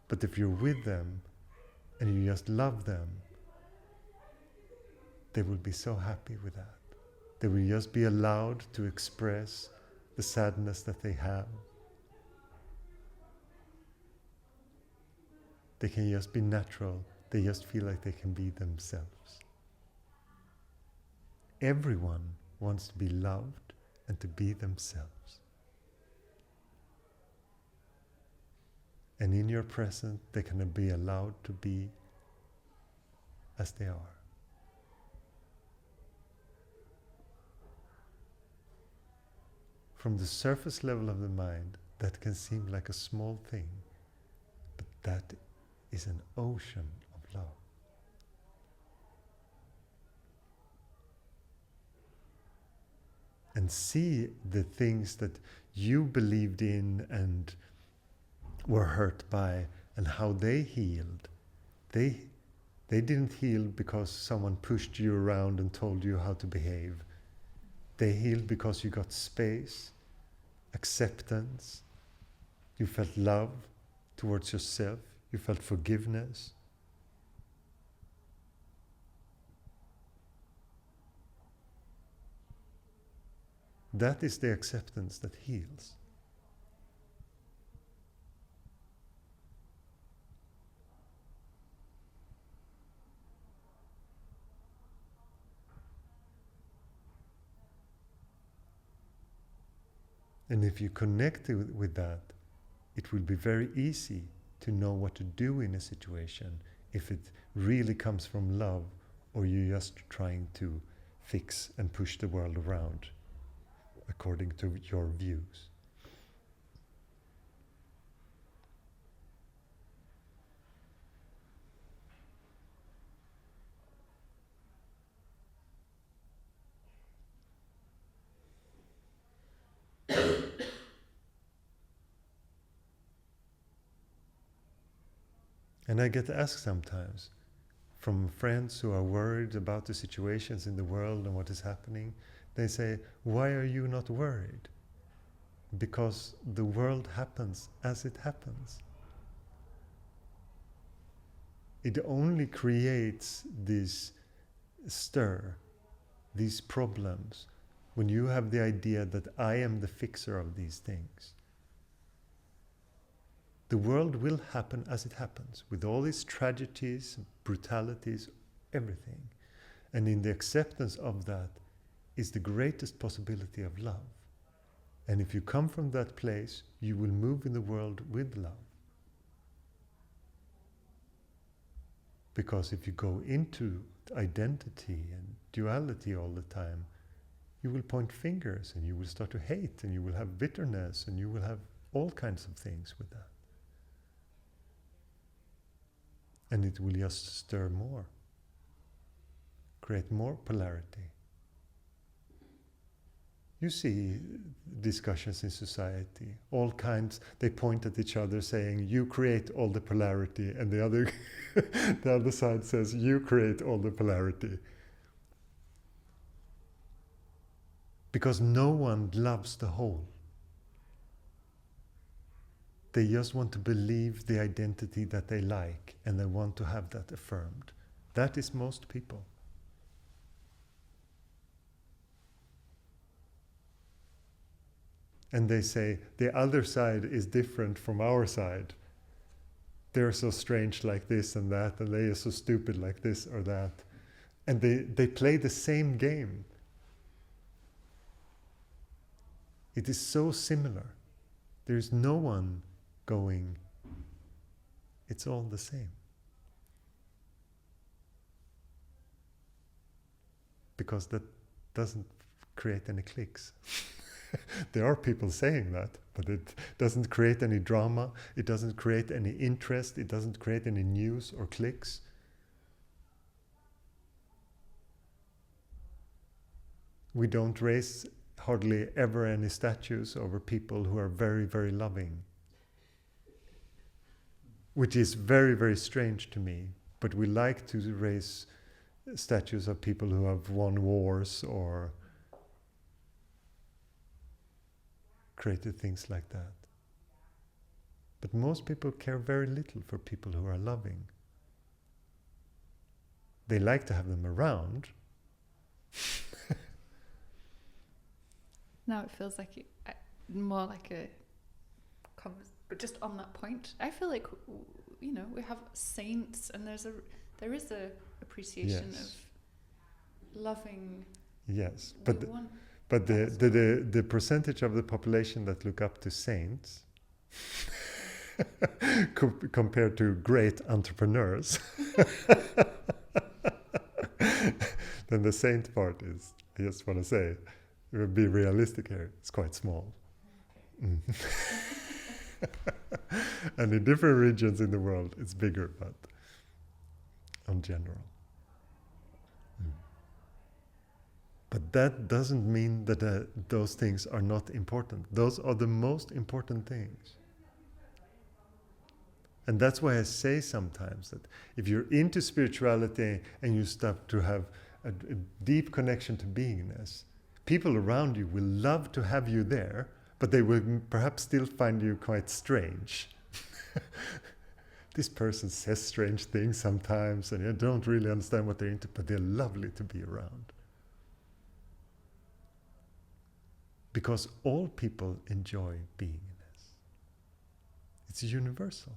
But if you're with them and you just love them, they will be so happy with that. They will just be allowed to express the sadness that they have. They can just be natural. They just feel like they can be themselves. Everyone wants to be loved and to be themselves. And in your presence, they can be allowed to be as they are. From the surface level of the mind, that can seem like a small thing, but that is an ocean of love. And see the things that you believed in and were hurt by and how they healed. They didn't heal because someone pushed you around and told you how to behave. They healed because you got space, acceptance, you felt love towards yourself, you felt forgiveness. That is the acceptance that heals. And if you connect with that, it will be very easy to know what to do in a situation, if it really comes from love or you're just trying to fix and push the world around according to your views. And I get asked sometimes from friends who are worried about the situations in the world and what is happening. They say, why are you not worried? Because the world happens as it happens. it only creates this stir, these problems, when you have the idea that I am the fixer of these things. The world will happen as it happens, with all its tragedies, brutalities, everything. And in the acceptance of that is the greatest possibility of love. And if you come from that place, you will move in the world with love. Because if you go into identity and duality all the time, you will point fingers and you will start to hate and you will have bitterness and you will have all kinds of things with that. And it will just stir more, create more polarity. You see discussions in society, all kinds, they point at each other saying, you create all the polarity, and the other, the other side says, you create all the polarity. Because no one loves the whole. They just want to believe the identity that they like, and they want to have that affirmed. That is most people. And they say, the other side is different from our side. They're so strange like this and that, and they are so stupid like this or that. And they play the same game. It is so similar. There is no one going, it's all the same. Because that doesn't create any clicks. There are people saying that, but it doesn't create any drama, it doesn't create any interest, it doesn't create any news or clicks. We don't raise hardly ever any statues over people who are very, very loving. Which is very, very strange to me. But we like to raise statues of people who have won wars or created things like that. But most people care very little for people who are loving. They like to have them around. Now it feels like more like a but just on that point, I feel like, you know, we have saints, and there is a appreciation of loving. Yes, but the percentage of the population that look up to saints compared to great entrepreneurs, then the saint part is, I just want to say, be realistic here, it's quite small. Mm. And in different regions in the world it's bigger, but in general. But that doesn't mean that those things are not important. Those are the most important things. And that's why I say sometimes that if you're into spirituality and you start to have a deep connection to beingness, people around you will love to have you there, but they will perhaps still find you quite strange. This person says strange things sometimes, and you don't really understand what they're into, but they're lovely to be around. Because all people enjoy beingness. It's universal.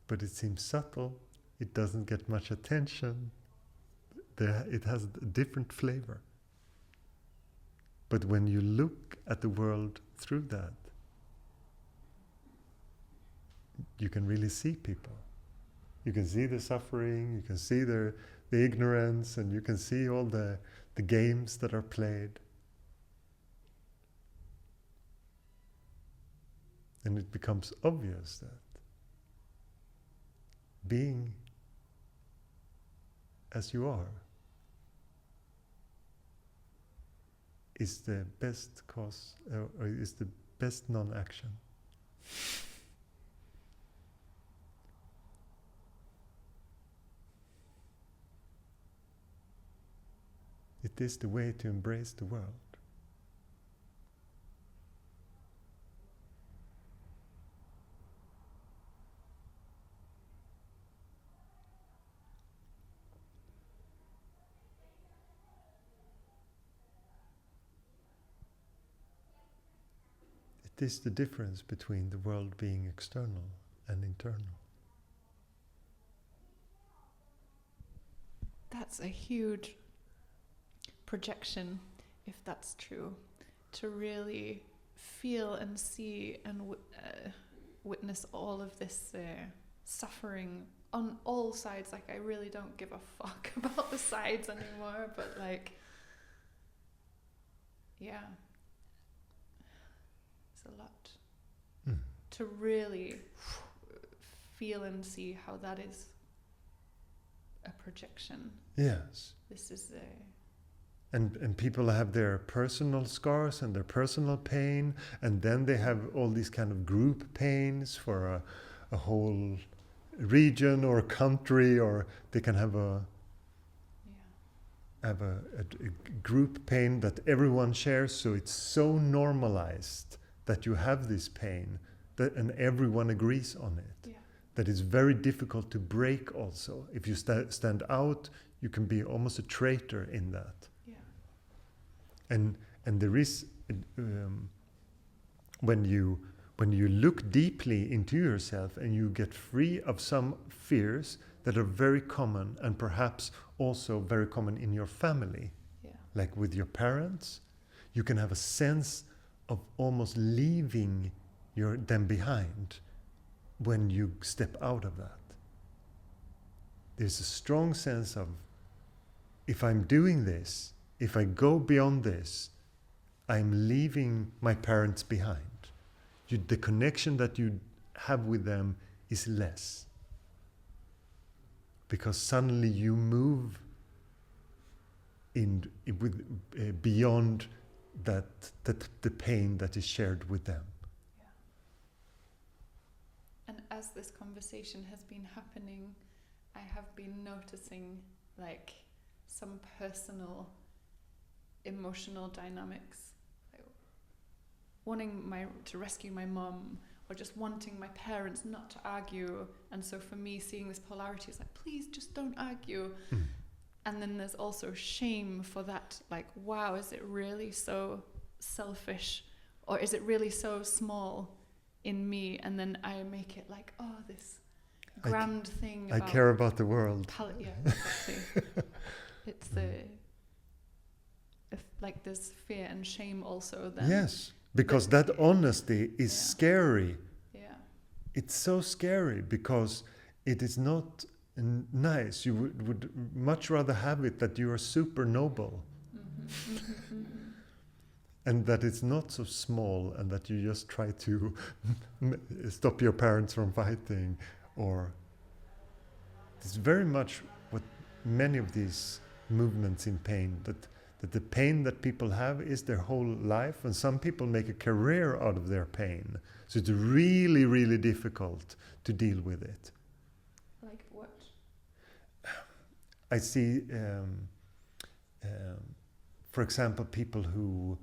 But it seems subtle, it doesn't get much attention, it has a different flavor. But when you look at the world through that, you can really see people. You can see the suffering, you can see the ignorance, and you can see all the games that are played. And it becomes obvious that being as you are is the best cause, or is the best non-action. it is the way to embrace the world. It is the difference between the world being external and internal. That's a huge projection, if that's true, to really feel and see and witness all of this suffering on all sides. Like, I really don't give a fuck about the sides anymore, but like, yeah, it's a lot to really feel and see how that is a projection. Yes. This is And people have their personal scars and their personal pain, and then they have all these kind of group pains for a whole region or country, or they can have a group pain that everyone shares. So it's so normalized that you have this pain, and everyone agrees on it. yeah. That it's very difficult to break also. If you stand out, you can be almost a traitor in that. Yeah. And there is, when you look deeply into yourself and you get free of some fears that are very common and perhaps also very common in your family, Yeah. like with your parents, you can have a sense of almost leaving them behind when you step out of that. There's a strong sense of, if I'm doing this, if I go beyond this, I'm leaving my parents behind. The connection that you have with them is less. Because suddenly you move beyond the pain that is shared with them. And as this conversation has been happening, I have been noticing like some personal emotional dynamics, like wanting to rescue my mum, or just wanting my parents not to argue. And so for me, seeing this polarity is like, please just don't argue. And then there's also shame for that, like, wow, is it really so selfish, or is it really so small in me? And then I make it like, oh, this grand thing. I care about the world. Yeah, exactly. It's like there's fear and shame also then. Yes, because that honesty is scary. Yeah. It's so scary because it is not nice. You would much rather have it that you are super noble. And that it's not so small, and that you just try to stop your parents from fighting. Or it's very much what many of these movements in pain, that the pain that people have is their whole life, and some people make a career out of their pain. So it's really, really difficult to deal with it. Like what? I see, for example, people who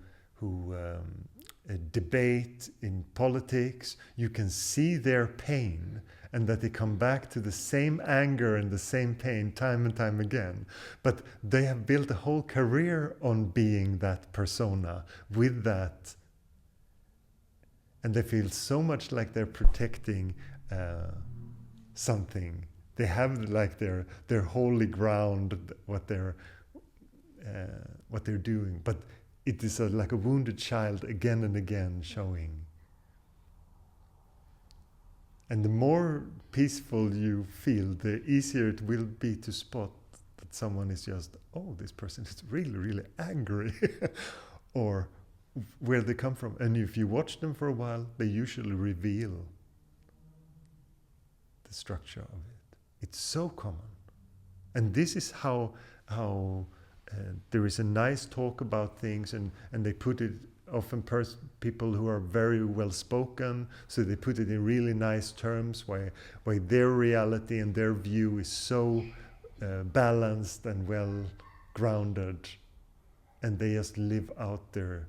debate in politics. You can see their pain, and that they come back to the same anger and the same pain time and time again. But they have built a whole career on being that persona with that. And they feel so much like they're protecting something. They have like their holy ground, what they're doing. But it is like a wounded child again and again showing. And the more peaceful you feel, the easier it will be to spot that someone is just, oh, this person is really, really angry. Or where they come from. And if you watch them for a while, they usually reveal the structure of it. It's so common. And this is how there is a nice talk about things, and they put it often people who are very well spoken, so they put it in really nice terms, why their reality and their view is so balanced and well grounded. and they just live out their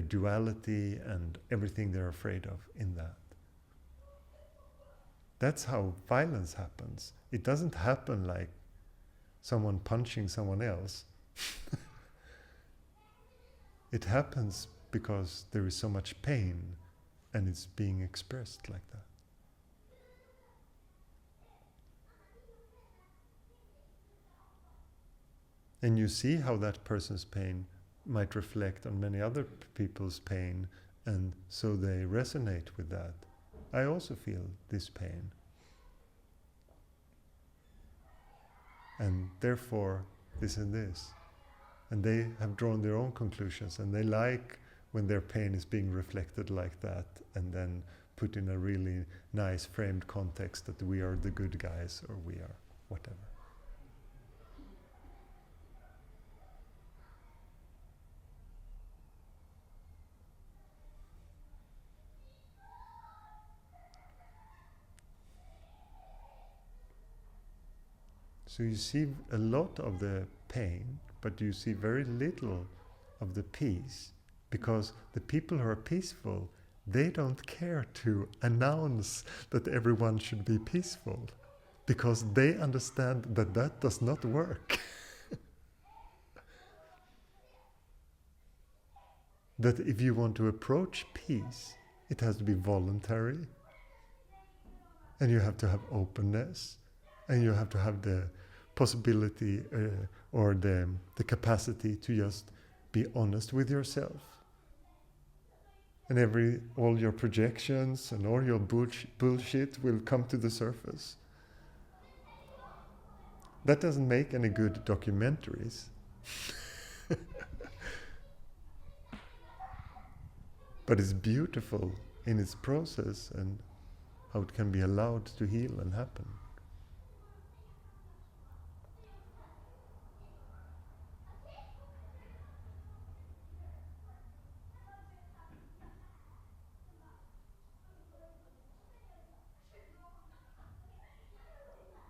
duality and everything they're afraid of in that. That's how violence happens. It doesn't happen like someone punching someone else. It happens because there is so much pain and it's being expressed like that. And you see how that person's pain might reflect on many other people's pain, and so they resonate with that. I also feel this pain. And therefore, this and this. And they have drawn their own conclusions, and they like when their pain is being reflected like that, and then put in a really nice framed context that we are the good guys, or we are whatever. So you see a lot of the pain, but you see very little of the peace, because the people who are peaceful, they don't care to announce that everyone should be peaceful, because they understand that that does not work. That if you want to approach peace, it has to be voluntary, and you have to have openness, and you have to have the possibility or the capacity to just be honest with yourself. And all your projections and all your bullshit will come to the surface. That doesn't make any good documentaries. But it's beautiful in its process and how it can be allowed to heal and happen.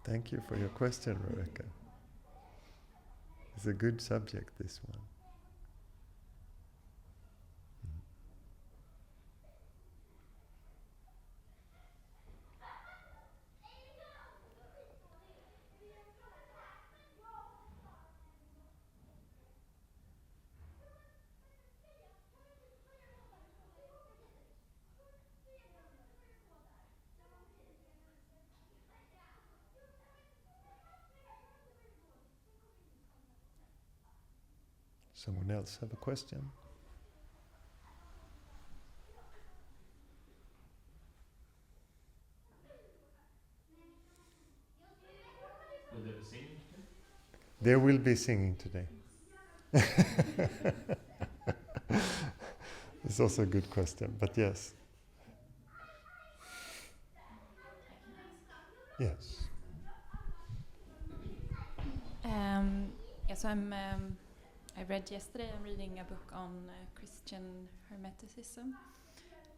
Thank you for your question, Rebecca. It's a good subject, this one. Someone else have a question? Will there be singing today? There will be singing today. It's also a good question, but yes. Yes. So I read yesterday, I'm reading a book on Christian Hermeticism,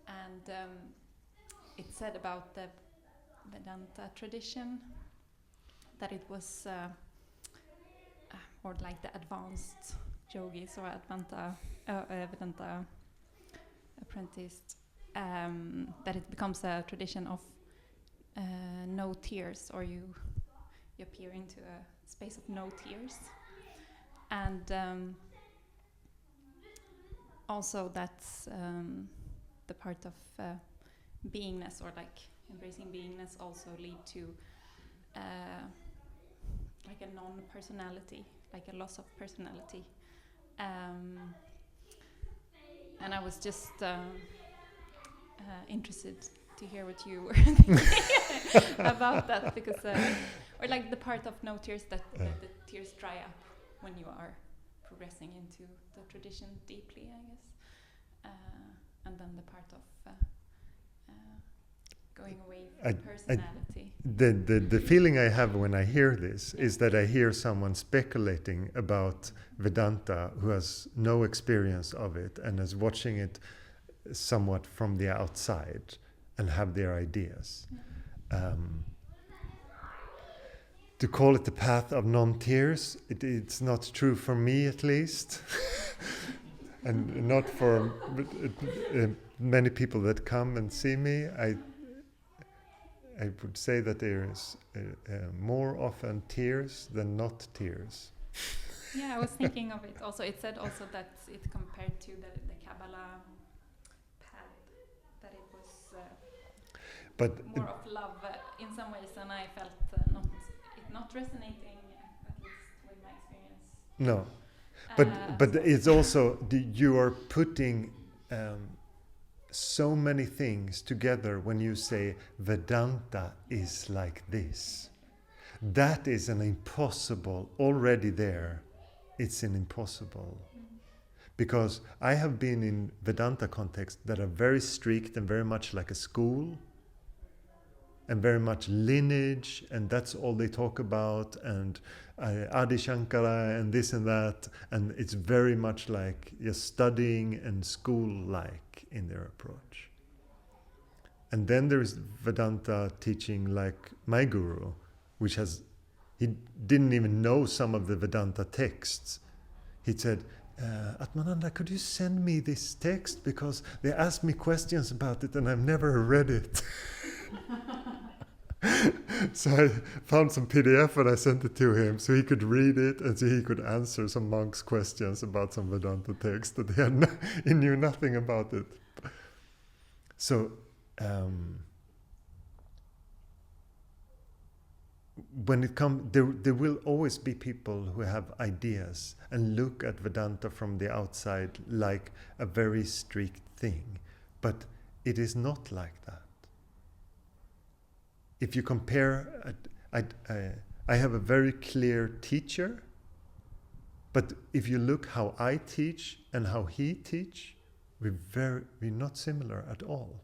and it said about the Vedanta tradition that it was, or like the advanced yogis or Vedanta apprenticed, that it becomes a tradition of no tears, or you appear into a space of no tears. And also that's the part of beingness, or like embracing beingness, also lead to like a non-personality, like a loss of personality. And I was just interested to hear what you were thinking about that, because or like the part of no tears, that the tears dry up when you are progressing into the tradition deeply, I guess. And then the part of going away from personality. The feeling I have when I hear this is that I hear someone speculating about Vedanta who has no experience of it and is watching it somewhat from the outside and have their ideas. to call it the path of non-tears. It's not true for me, at least, and not for many people that come and see me. I would say that there is more often tears than not tears. Yeah, I was thinking of it also. It said also that it compared to the Kabbalah path, that it was But more of love in some ways, and I felt not resonating, at least with my experience. no, but it's also you are putting so many things together when you say Vedanta is like this. That is an impossible, already there. It's an impossible. Because I have been in Vedanta contexts that are very strict and very much like a school, and very much lineage, and that's all they talk about, and Adi Shankara and this and that, and it's very much like just studying and school-like in their approach. And then there's Vedanta teaching like my guru, which he didn't even know some of the Vedanta texts. He said, Atmananda, could you send me this text? Because they asked me questions about it and I've never read it. So I found some PDF and I sent it to him so he could read it and so he could answer some monks' questions about some Vedanta text that he knew nothing about it. So when it comes, there will always be people who have ideas and look at Vedanta from the outside like a very strict thing, but it is not like that. If you compare, I have a very clear teacher, but if you look how I teach and how he teach, we're not similar at all.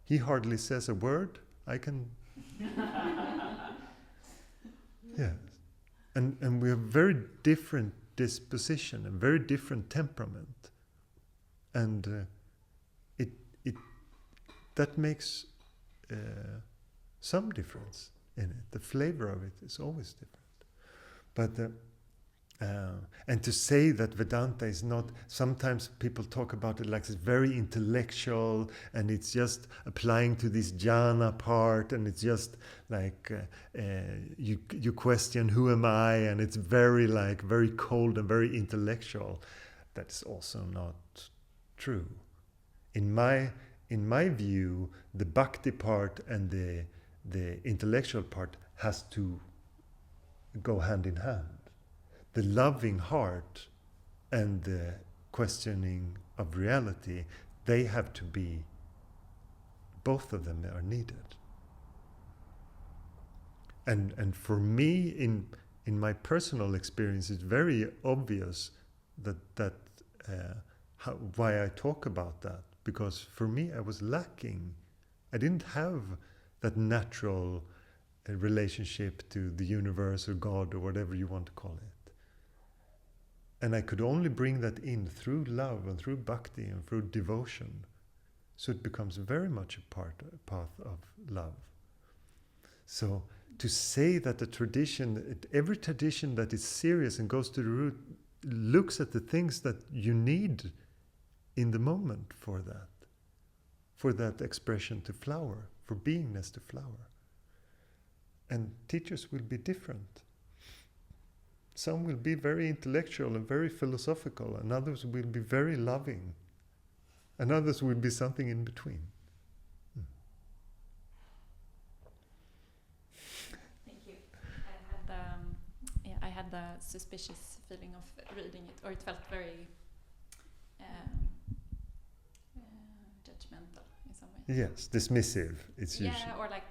He hardly says a word. I can. Yes, and we have very different disposition and very different temperament, and it that makes some difference in it. The flavor of it is always different. But and to say that Vedanta is not, sometimes people talk about it like it's very intellectual and it's just applying to this jhana part, and it's just like you question who am I, and it's very cold and very intellectual. That's also not true. In my view, the bhakti part and the intellectual part has to go hand in hand. The loving heart and the questioning of reality, they have to be, both of them are needed. And for me, in my personal experience, it's very obvious that why I talk about that. Because for me, I was lacking. I didn't have that natural relationship to the universe or God or whatever you want to call it. And I could only bring that in through love and through bhakti and through devotion. So it becomes very much a path of love. So to say that the tradition, every tradition that is serious and goes to the root, looks at the things that you need in the moment for that expression to flower, for beingness to flower. And teachers will be different. Some will be very intellectual and very philosophical, and others will be very loving, and others will be something in between. Thank you. I had the suspicious feeling of reading it, or it felt very judgmental in some way. Yes, dismissive. It's usually. Yeah, or not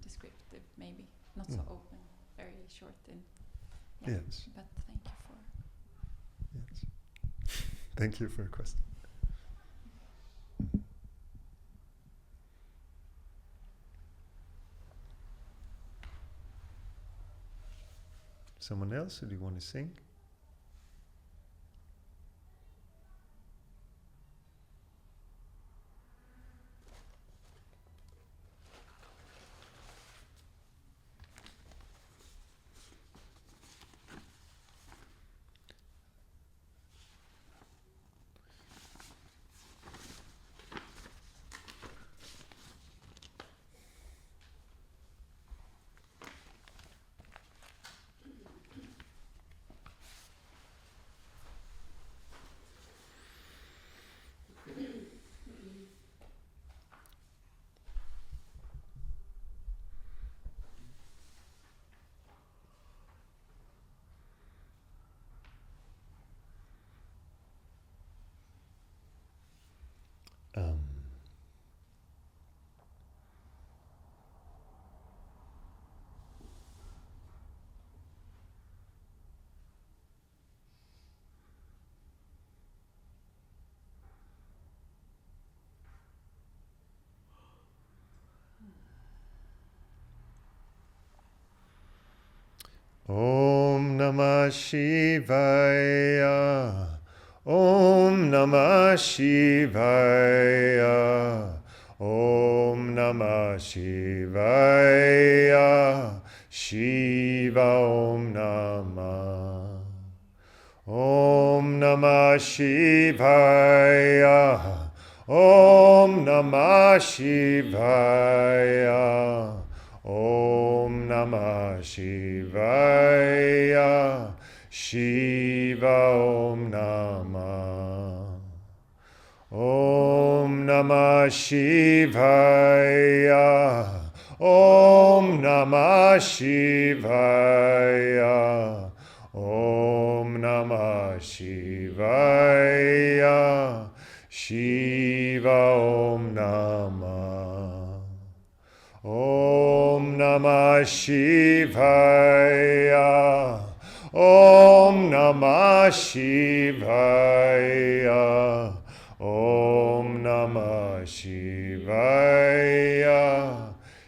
descriptive, maybe not so open, very short in. Yeah, yes. But thank you for. Yes. Thank you for your question. Someone else? Or do you want to sing? um, Om Namah Shivaya. Om Namah Shivaya. Om Namah Shivaya. Shiva Om Namah. Om Namah Shivaya. Om Namah Shivaya. Om Namah Shivaya. Shiva Om Namah. Om Namah Shivaya. Om Namah Shivaya. Om Namah Shivaya. Shiva Om Namah. Om Namah Shivaya. Om Namah Shivaya. Om Namah Shivaya.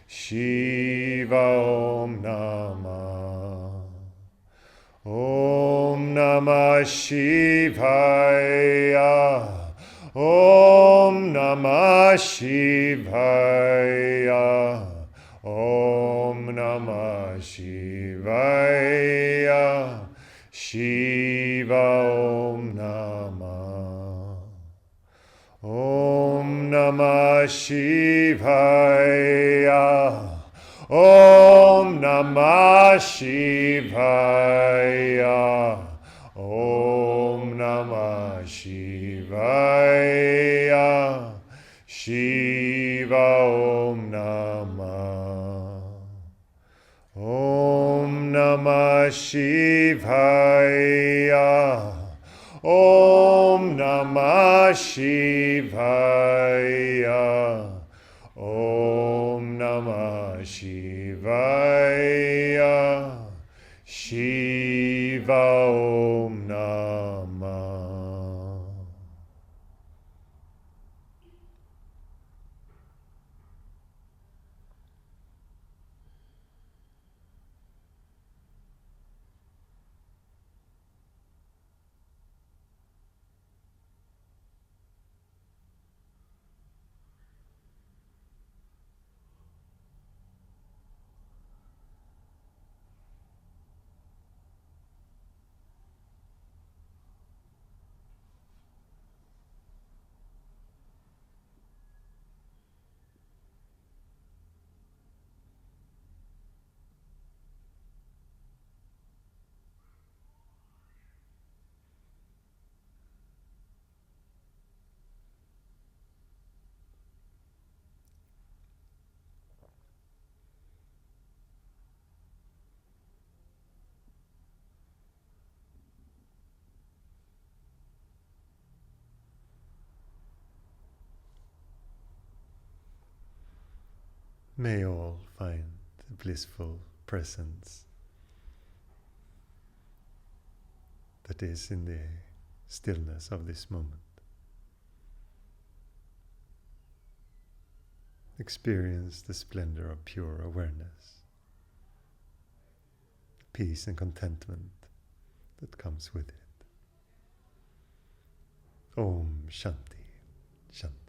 Shiva Om Namah. Om Namah Shivaya. Om Namah Shivaya. Om Namah Shivaya. Shiva Om Namah. Om Namah Shivaya. Om Namah Shivaya. Om Namah Shivaya. Shiva Om Namah. Om Namah Shivaya. Om Namah Shivaya. Om Namah Shivaya. Shiva Om Namah. May all find a blissful presence that is in the stillness of this moment. Experience the splendor of pure awareness, peace and contentment that comes with it. Om Shanti, Shanti.